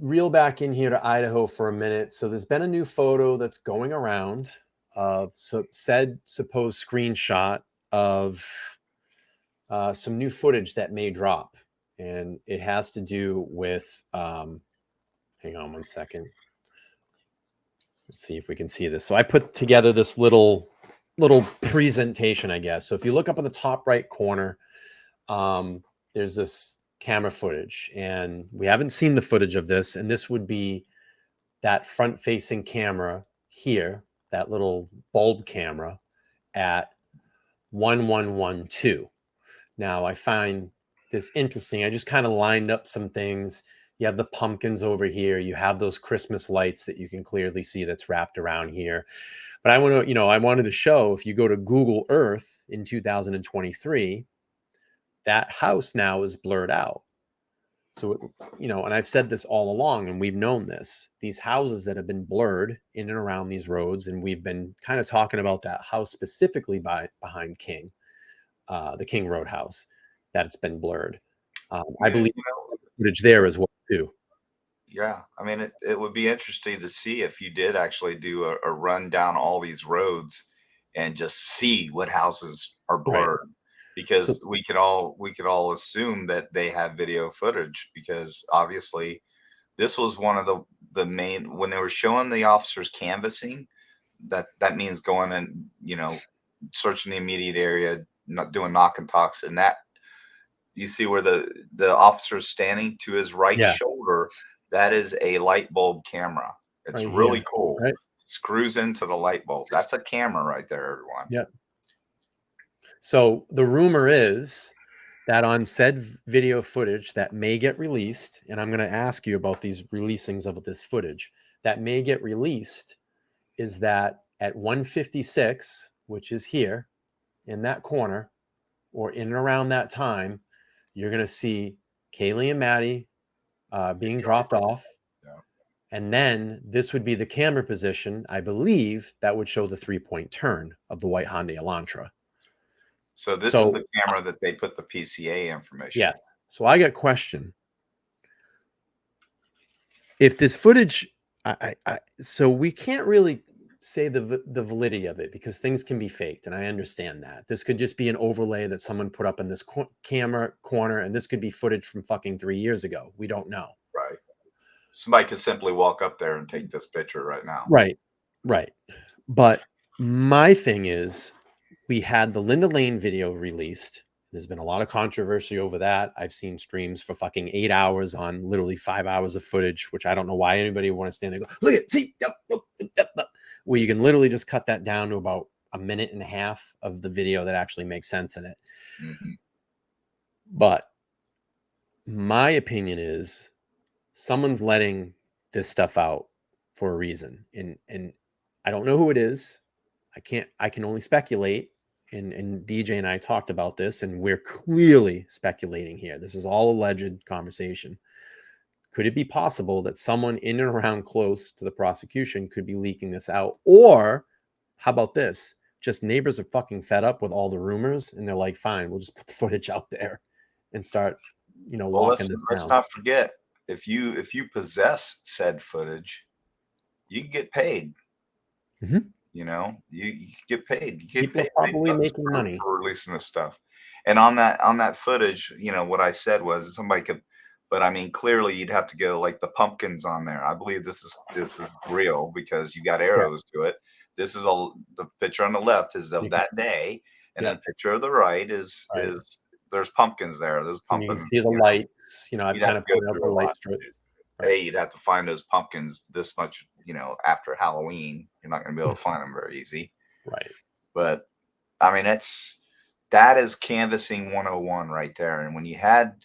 S1: reel back in here to Idaho for a minute. So there's been a new photo that's going around of said supposed screenshot of some new footage that may drop, and it has to do with hang on one second. Let's see if we can see this. So I put together this little presentation, I guess. So if you look up in the top right corner, there's this camera footage, and we haven't seen the footage of this, and this would be that front facing camera here, that little bulb camera at 1112. Now I find this interesting. I just kind of lined up some things. You have the pumpkins over here. You have those Christmas lights that you can clearly see that's wrapped around here. But I want to, I wanted to show, if you go to Google Earth in 2023, that house now is blurred out. So, and I've said this all along, and we've known this, these houses that have been blurred in and around these roads, and we've been kind of talking about that house specifically behind King, the King Road house, that it's been blurred. I believe footage there as well, too.
S2: Yeah. I mean, it would be interesting to see if you did actually do a run down all these roads and just see what houses are blurred. Right. Because we could all assume that they have video footage, because obviously this was one of the main, when they were showing the officers canvassing, that means going and, searching the immediate area, not doing knock and talks, and that you see where the officer's standing to his right shoulder, that is a light bulb camera. It's
S1: right
S2: really
S1: here.
S2: cool.
S1: Right.
S2: It screws into the light bulb. That's a camera right there, everyone.
S1: Yep. So the rumor is that on said video footage that may get released, and I'm going to ask you about these releasings of this footage that may get released, is that at 156, which is here in that corner, or in and around that time, you're going to see Kaylee and Maddie being dropped off.
S2: Yeah.
S1: And then this would be the camera position, I believe, that would show the 3-point turn of the white Hyundai Elantra.
S2: So this is the camera that they put the PCA information.
S1: Yes. So I got a question. If this footage, so we can't really say the validity of it, because things can be faked, and I understand that. This could just be an overlay that someone put up in this camera corner, and this could be footage from fucking 3 years ago. We don't know.
S2: Right. Somebody could simply walk up there and take this picture right now.
S1: Right. Right. But my thing is, we had the Linda Lane video released. There's been a lot of controversy over that. I've seen streams for fucking 8 hours on literally 5 hours of footage, which I don't know why anybody would want to stand there and go, look at, see, where you can literally just cut that down to about a minute and a half of the video that actually makes sense in it.
S2: Mm-hmm.
S1: But my opinion is someone's letting this stuff out for a reason. And I don't know who it is. I can only speculate. And DJ and I talked about this, and we're clearly speculating here. This is all alleged conversation. Could it be possible that someone in and around close to the prosecution could be leaking this out? Or how about this? Just neighbors are fucking fed up with all the rumors, and they're like, fine, we'll just put the footage out there and start,
S2: Well,
S1: walking this
S2: let's
S1: down.
S2: not forget, if you possess said footage, you can get paid.
S1: Mhm.
S2: You get paid. You get
S1: People are
S2: paid
S1: probably
S2: bucks
S1: making money.
S2: for releasing this stuff. And on that footage, what I said was somebody could, but I mean, clearly you'd have to go like the pumpkins on there. I believe this is real because you got arrows to it. This is the picture on the left is of that day, and
S1: Yeah.
S2: then the picture of the right is
S1: Right.
S2: is there's pumpkins there. There's
S1: And you can
S2: pumpkins.
S1: see the lights. I've
S2: You'd
S1: kind
S2: have
S1: of
S2: to go
S1: pointed out
S2: through
S1: the
S2: a
S1: light
S2: lot.
S1: strips.
S2: Hey, you'd have to find those pumpkins this much, after Halloween. You're not going to be able to find them very easy.
S1: Right.
S2: But I mean, that is canvassing 101 right there. And when you had,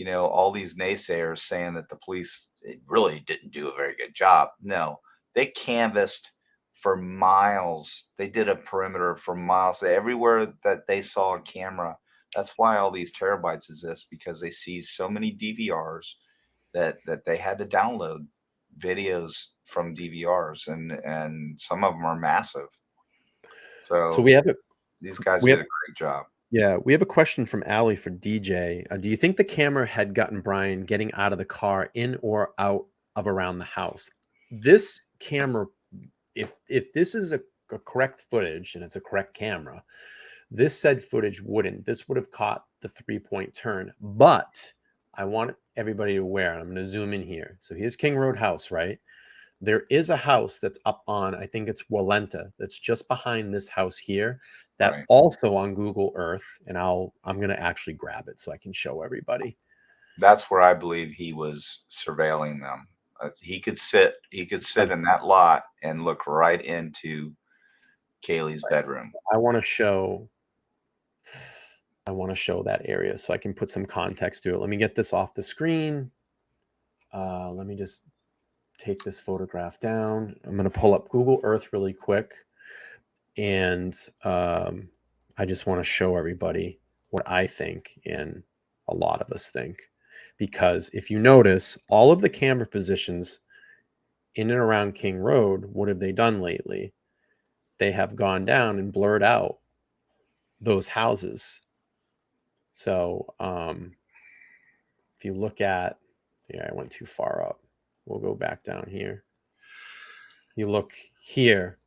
S2: all these naysayers saying that the police really didn't do a very good job. No, they canvassed for miles. They did a perimeter for miles. Everywhere that they saw a camera. That's why all these terabytes exist, because they seized so many DVRs that they had to download videos from DVRs, and some of them are massive.
S1: So we have
S2: these guys
S1: we
S2: did
S1: have-
S2: a great job.
S1: Yeah, we have a question from Allie for DJ. Do you think the camera had gotten Bryan getting out of the car in or out of around the house? This camera, if this is a correct footage and it's a correct camera, this said footage wouldn't. This would have caught the 3-point turn. But I want everybody aware, and I'm going to zoom in here. So here's King Road House, right? There is a house that's up on, I think it's Walenta, that's just behind this house here, that
S2: Right.
S1: also on Google Earth, and I'm going to actually grab it so I can show everybody.
S2: That's where I believe he was surveilling them. He could sit in that lot and look right into Kaylee's bedroom.
S1: So I want to show that area so I can put some context to it. Let me get this off the screen. Let me just take this photograph down. I'm going to pull up Google Earth really quick. And I just want to show everybody what I think and a lot of us think. Because if you notice, all of the camera positions in and around King Road, what have they done lately? They have gone down and blurred out those houses. So if you look at, I went too far up. We'll go back down here. You look here.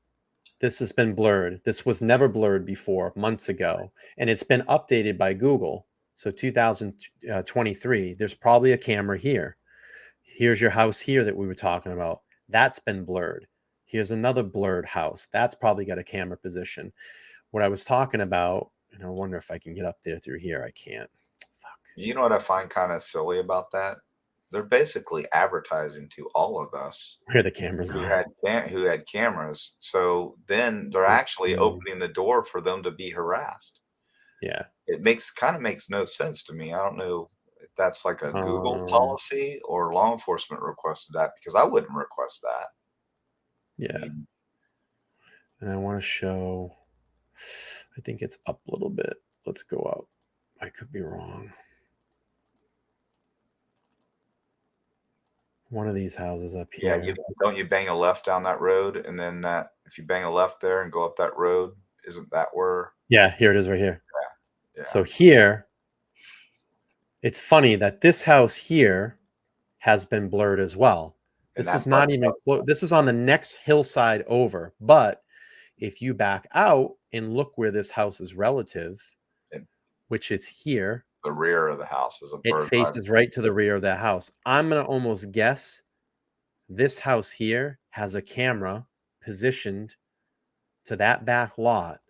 S1: This has been blurred. This was never blurred before, months ago. And it's been updated by Google. So 2023, there's probably a camera here. Here's your house here that we were talking about. That's been blurred. Here's another blurred house. That's probably got a camera position. What I was talking about, and I wonder if I can get up there through here. I can't. Fuck.
S2: You know what I find kind of silly about that? They're basically advertising to all of us
S1: Where the cameras
S2: who
S1: are.
S2: had cameras. So then they're actually opening the door for them to be harassed.
S1: Yeah.
S2: It makes no sense to me. I don't know if that's like a Google policy or law enforcement requested that, because I wouldn't request that.
S1: Yeah. And I want to show, I think it's up a little bit. Let's go up. I could be wrong. One of these houses up here.
S2: Yeah, don't you bang a left down that road, and then if you bang a left there and go up that road, isn't that where?
S1: Yeah, here it is right here.
S2: Yeah.
S1: So here, it's funny that this house here has been blurred as well. This is not even close. This is on the next hillside over. But if you back out and look where this house is relative, which is here,
S2: the rear of the house is
S1: it faces right to the rear of that house. I'm going to almost guess this house here has a camera positioned to that back lot,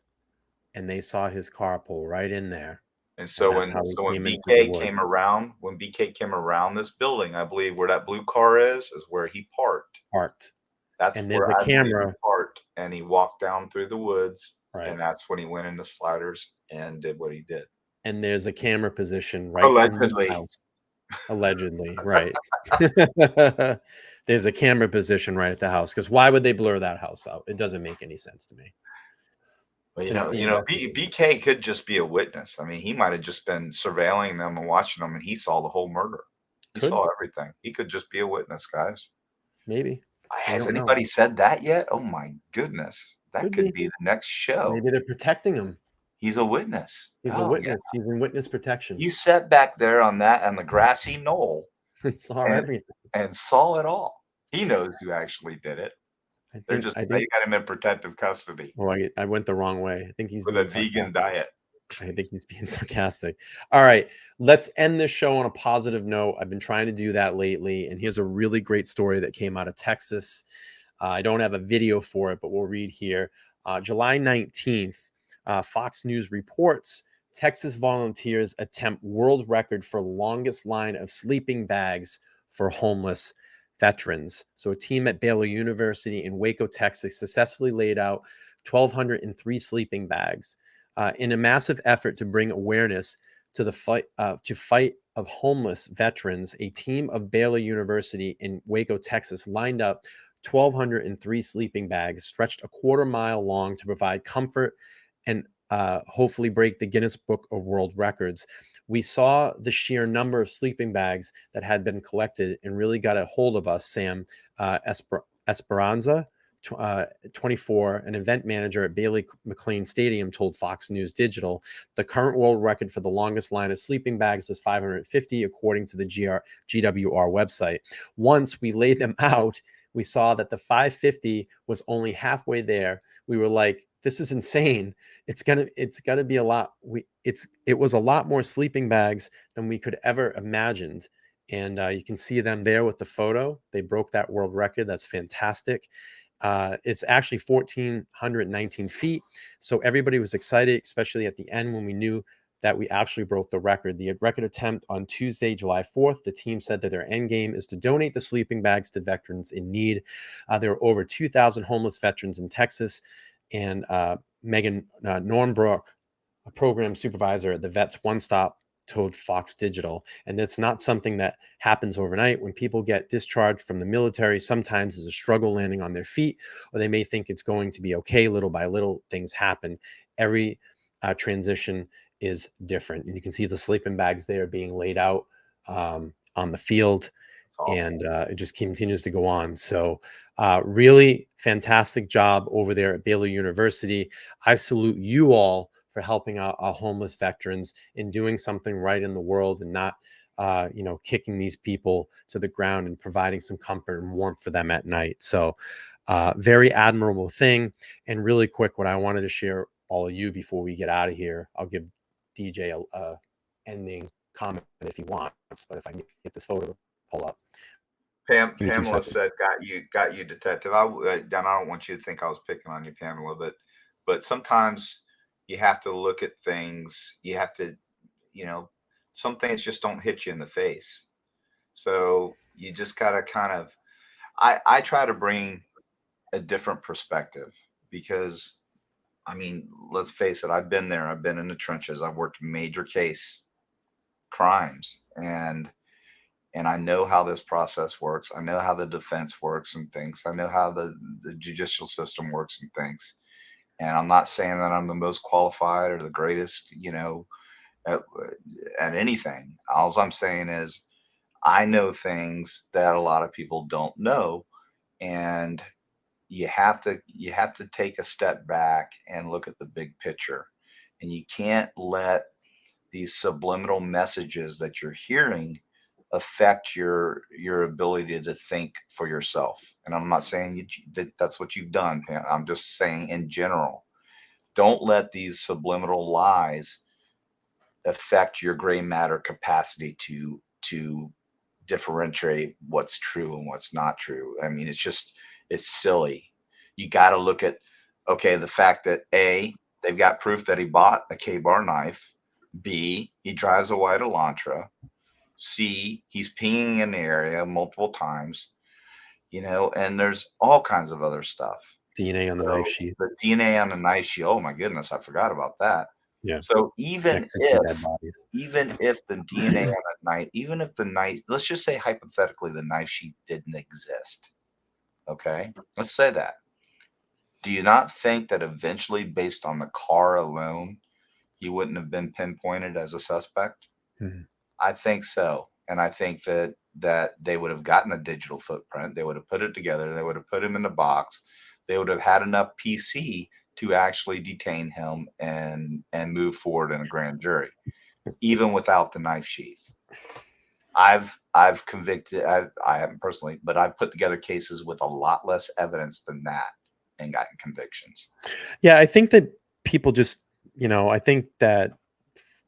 S1: and they saw his car pull right in there.
S2: And so when BK came around this building, I believe where that blue car is where he parked. That's where I believe he parked, and he walked down through the woods, and that's when he went into Sliders and did what he did.
S1: And there's a camera position right
S2: allegedly.
S1: From the house. Allegedly, right. there's a camera position right at the house. Because why would they blur that house out? It doesn't make any sense to me.
S2: Well,
S1: Since the investigation.
S2: BK could just be a witness. I mean, he might have just been surveilling them and watching them, and he saw the whole murder. He
S1: Could.
S2: saw everything. He could just be a witness, guys.
S1: Maybe.
S2: Has anybody said that yet? Oh my goodness, that could be the next show.
S1: Maybe they're protecting him.
S2: He's a witness.
S1: He's a witness. He's in witness protection.
S2: You sat back there on the grassy knoll
S1: and saw everything
S2: and saw it all. He knows who actually did it. They got him in protective custody.
S1: Oh, I went the wrong way. I think he's
S2: with a vegan diet.
S1: I think he's being sarcastic. All right, let's end this show on a positive note. I've been trying to do that lately, and here's a really great story that came out of Texas. I don't have a video for it, but we'll read here. July 19th, Fox News reports Texas volunteers attempt world record for longest line of sleeping bags for homeless veterans. So a team at Baylor University in Waco, Texas, successfully laid out 1,203 sleeping bags. In a massive effort to bring awareness to the fight of homeless veterans, a team of Baylor University in Waco, Texas, lined up 1,203 sleeping bags stretched a quarter-mile long to provide comfort and hopefully break the Guinness Book of World Records. We saw the sheer number of sleeping bags that had been collected and really got a hold of us, Sam Esperanza. 24, an event manager at Bailey McLean Stadium, told Fox News Digital. The current world record for the longest line of sleeping bags is 550, according to the GWR website. Once we laid them out, we saw that the 550 was only halfway there. We were like, this is insane. It's gonna be a lot. It was a lot more sleeping bags than we could ever imagined. And you can see them there with the photo. They broke that world record. That's fantastic. It's actually 1,419 feet. So everybody was excited, especially at the end when we knew that we actually broke the record. The record attempt on Tuesday, July 4th, the team said that their end game is to donate the sleeping bags to veterans in need. There are over 2,000 homeless veterans in Texas. And Megan Normbrook, a program supervisor at the Vets One Stop, told Fox Digital. And that's not something that happens overnight. When people get discharged from the military, sometimes there's a struggle landing on their feet, or they may think it's going to be okay. Little by little, things happen. Every transition is different. And you can see the sleeping bags there being laid out on the field. Awesome. And it just continues to go on. So really fantastic job over there at Baylor University. I salute you all for helping out our homeless veterans and doing something right in the world and not, kicking these people to the ground and providing some comfort and warmth for them at night. So very admirable thing. And really quick, what I wanted to share all of you before we get out of here, I'll give DJ a ending comment if he wants, but if I can get this photo to pull up.
S2: Pamela said, got you, detective. I don't want you to think I was picking on you, Pamela, but sometimes you have to look at things. You have to, some things just don't hit you in the face. So you just got to kind of, I try to bring a different perspective because, let's face it, I've been there. I've been in the trenches. I've worked major case crimes and I know how this process works. I know how the defense works and things. I know how the judicial system works and things. And I'm not saying that I'm the most qualified or the greatest, at anything. All I'm saying is I know things that a lot of people don't know. And you have to take a step back and look at the big picture. And you can't let these subliminal messages that you're hearing affect your ability to think for yourself. And I'm not saying that's what you've done, Pam. I'm just saying in general, don't let these subliminal lies affect your gray matter capacity to differentiate what's true and what's not true. It's silly. You got to look at, okay, the fact that A, they've got proof that he bought a K-bar knife. B, he drives a white Elantra. C, he's peeing in the area multiple times, and there's all kinds of other stuff.
S1: DNA on the knife sheath.
S2: The DNA on the knife sheath. Oh my goodness, I forgot about that.
S1: Yeah.
S2: So even
S1: Next to two dead
S2: if
S1: bodies.
S2: the DNA on that knife, even if the knife, let's just say hypothetically the knife sheath didn't exist. Okay, let's say that. Do you not think that eventually, based on the car alone, he wouldn't have been pinpointed as a suspect?
S1: Mhm.
S2: I think so, and I think that they would have gotten a digital footprint. They would have put it together. They would have put him in the box. They would have had enough PC to actually detain him and move forward in a grand jury, even without the knife sheath. I've convicted. I haven't personally, but I've put together cases with a lot less evidence than that and gotten convictions.
S1: Yeah, I think that people just, I think that,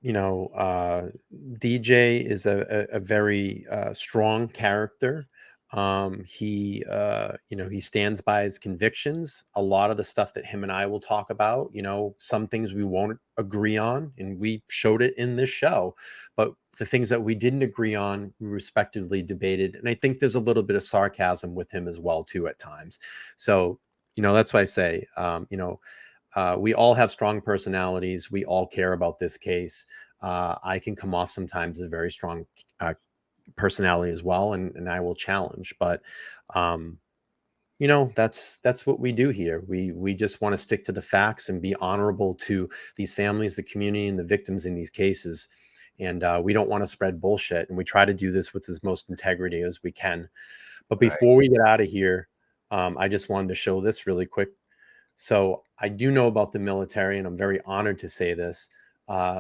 S1: DJ is a very strong character. He stands by his convictions. A lot of the stuff that him and I will talk about, some things we won't agree on, and we showed it in this show. But the things that we didn't agree on, we respectively debated. And I think there's a little bit of sarcasm with him as well, too, at times. So, that's why I say, we all have strong personalities. We all care about this case. I can come off sometimes as a very strong personality as well, and I will challenge. But that's what we do here. We just want to stick to the facts and be honorable to these families, the community, and the victims in these cases. And we don't want to spread bullshit. And we try to do this with as most integrity as we can. But
S2: Right.
S1: before we get out of here, I just wanted to show this really quick. So I do know about the military, and I'm very honored to say this.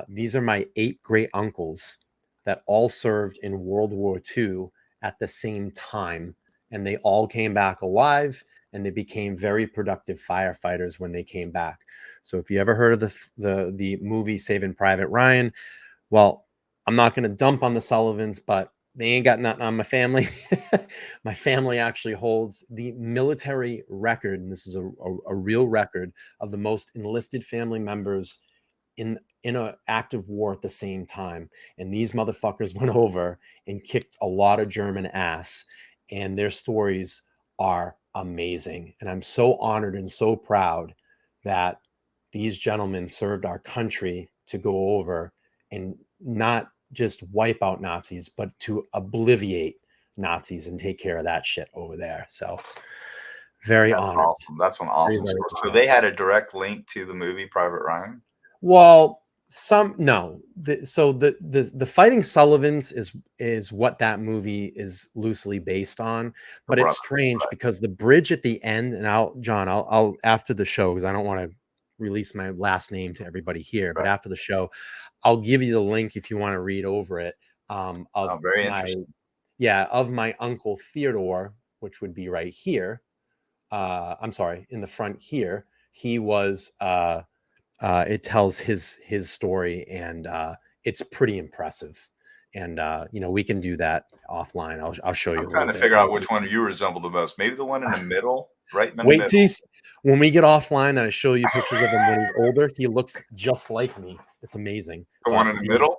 S1: These are my 8 great uncles that all served in World War II at the same time, and they all came back alive, and they became very productive firefighters when they came back. So if you ever heard of the movie Saving Private Ryan, well, I'm not going to dump on the Sullivans, but they ain't got nothing on my family. My family actually holds the military record, and this is a real record, of the most enlisted family members in an active war at the same time. And these motherfuckers went over and kicked a lot of German ass, and their stories are amazing. And I'm so honored and so proud that these gentlemen served our country to go over and not just wipe out Nazis, but to obliviate Nazis and take care of that shit over there. So very honored.
S2: Awesome. That's an awesome
S1: Very
S2: story. So
S1: honored.
S2: they had a direct link to the movie Private Ryan?
S1: Well, the Fighting Sullivans is what that movie is loosely based on, but it's strange because the bridge at the end, and I'll after the show, because I don't want to release my last name to everybody here, but after the show, I'll give you the link if you want to read over it.
S2: Very interesting.
S1: Of my uncle Theodore, which would be right here. I'm sorry, in the front here. He was it tells his story, and it's pretty impressive. And we can do that offline. I'll show you.
S2: I'm trying to figure out which one you resemble the most. Maybe the one in the middle, right in the middle.
S1: When we get offline, and I show you pictures of him when he's older, he looks just like me. It's amazing.
S2: The one in the middle?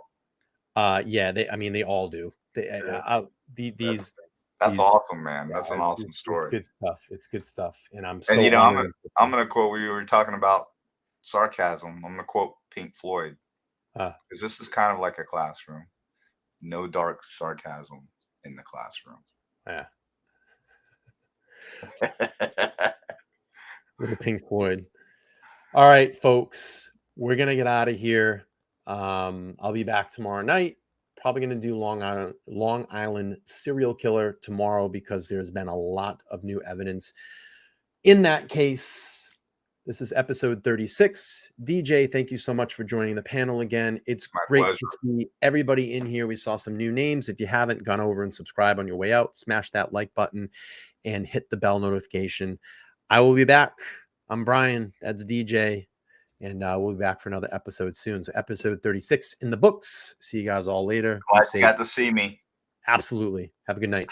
S1: Yeah, they all do.
S2: That's awesome, man. That's an awesome story.
S1: It's good stuff. It's good stuff. And I'm so
S2: honored. I'm gonna quote, we were talking about sarcasm. I'm gonna quote Pink Floyd. Because this is kind of like a classroom. No dark sarcasm in the classroom.
S1: Yeah. Little Pink Floyd. All right, folks, we're gonna get out of here. I'll be back tomorrow night. Probably gonna do Long Island serial killer tomorrow, because there's been a lot of new evidence in that case. This is episode 36. DJ, thank you so much for joining the panel again. It's great to see everybody in here. We saw some new names. If you haven't gone over and subscribe on your way out, smash that like button and hit the bell notification. I will be back. I'm Bryan. That's DJ. And we'll be back for another episode soon. So episode 36 in the books. See you guys all later.
S2: Glad you got to see me.
S1: Absolutely. Have a good night.